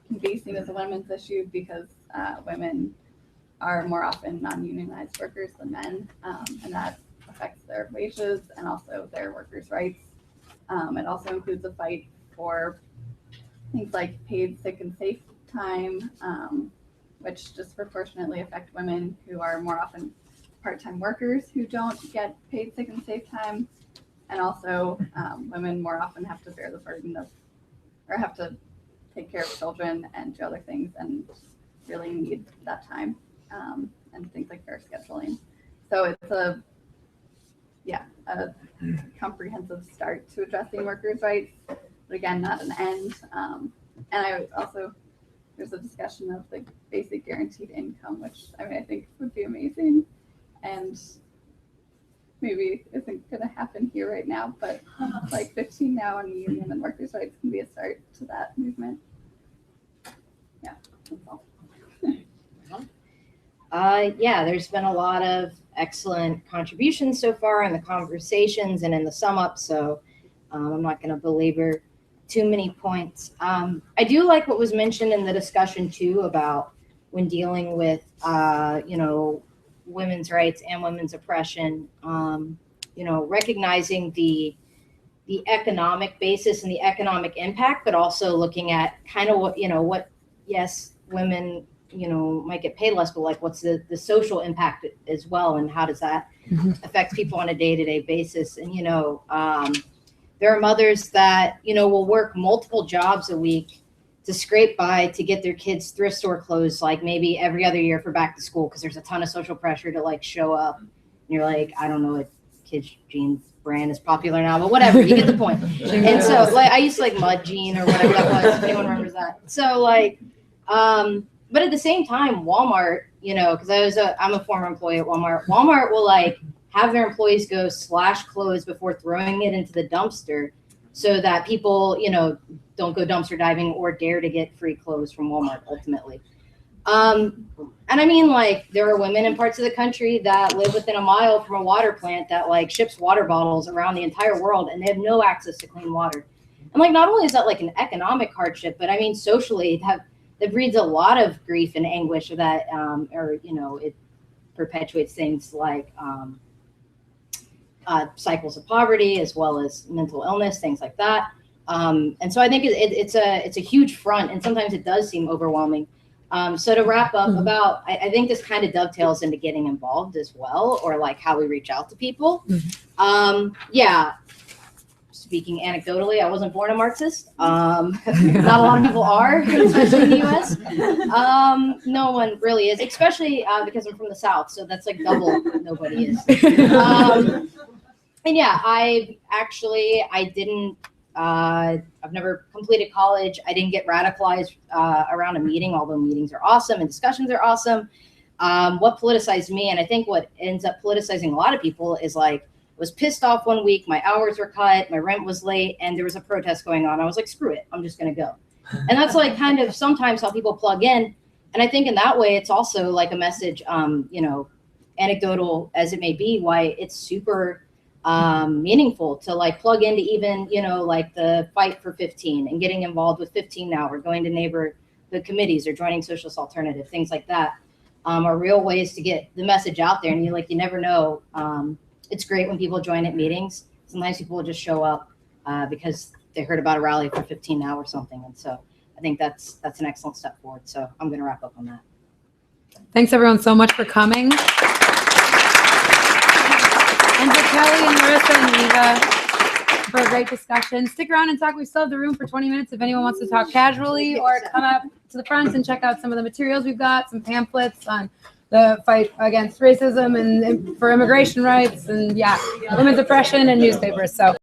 can be seen as a women's issue because women are more often non-unionized workers than men, and that affects their wages and also their workers' rights. It also includes a fight for things like paid sick and safe time, which disproportionately affect women who are more often part-time workers who don't get paid sick and safe time. And also women more often have to bear the burden of, or have to take care of children and do other things and really need that time, and things like fair scheduling. So it's a comprehensive start to addressing workers' rights, but again, not an end. And I also, there's a discussion of the basic guaranteed income, which I think would be amazing, and maybe isn't going to happen here right now, but like 15 Now and the union and workers' rights can be a start to that movement. Yeah, that's all. There's been a lot of excellent contributions so far in the conversations and in the sum up, so I'm not going to belabor too many points. I do like what was mentioned in the discussion too about when dealing with women's rights and women's oppression, recognizing the economic basis and the economic impact, but also looking at kind of what yes, women might get paid less, but like what's the social impact as well, and how does that affect people on a day-to-day basis. And there are mothers that will work multiple jobs a week to scrape by to get their kids thrift store clothes, like maybe every other year for back to school, because there's a ton of social pressure to like show up, and you're like, I don't know what kids jeans brand is popular now, but whatever, you get the point. And so like I used to like Mud Jean or whatever that was, if anyone remembers that. So like but at the same time, Walmart, because I'm a former employee at Walmart. Walmart will like have their employees go slash clothes before throwing it into the dumpster, so that people, don't go dumpster diving or dare to get free clothes from Walmart ultimately. And I mean, like, there are women in parts of the country that live within a mile from a water plant that like ships water bottles around the entire world, and they have no access to clean water. And like, not only is that like an economic hardship, but I mean, socially, it breeds a lot of grief and anguish that, it perpetuates things like cycles of poverty, as well as mental illness, things like that. And so I think it's a huge front, and sometimes it does seem overwhelming. So to wrap up, I think this kind of dovetails into getting involved as well, or like how we reach out to people. Speaking anecdotally, I wasn't born a Marxist. Not a lot of people are, especially in the US. No one really is, especially because I'm from the South, so that's like double nobody is. And yeah, I've never completed college. I didn't get radicalized around a meeting, although meetings are awesome and discussions are awesome. What politicized me, and I think what ends up politicizing a lot of people, is like, I was pissed off one week, my hours were cut, my rent was late, and there was a protest going on. I was like, screw it, I'm just gonna go. And that's like kind of sometimes how people plug in. And I think in that way, it's also like a message, anecdotal as it may be, why it's super meaningful to like plug into even, like the fight for 15 and getting involved with 15 Now, or going to neighborhood committees, or joining Socialist Alternative, things like that, are real ways to get the message out there. And you never know. It's great when people join at meetings. Sometimes people will just show up because they heard about a rally for 15 Now or something. And so I think that's an excellent step forward. So I'm going to wrap up on that. Thanks everyone so much for coming. And to Kelly and Marissa and Eva, for a great discussion. Stick around and talk. We still have the room for 20 minutes if anyone wants to talk casually, or come up to the front and check out some of the materials we've got, some pamphlets on the fight against racism and for immigration rights and women's oppression and newspapers. So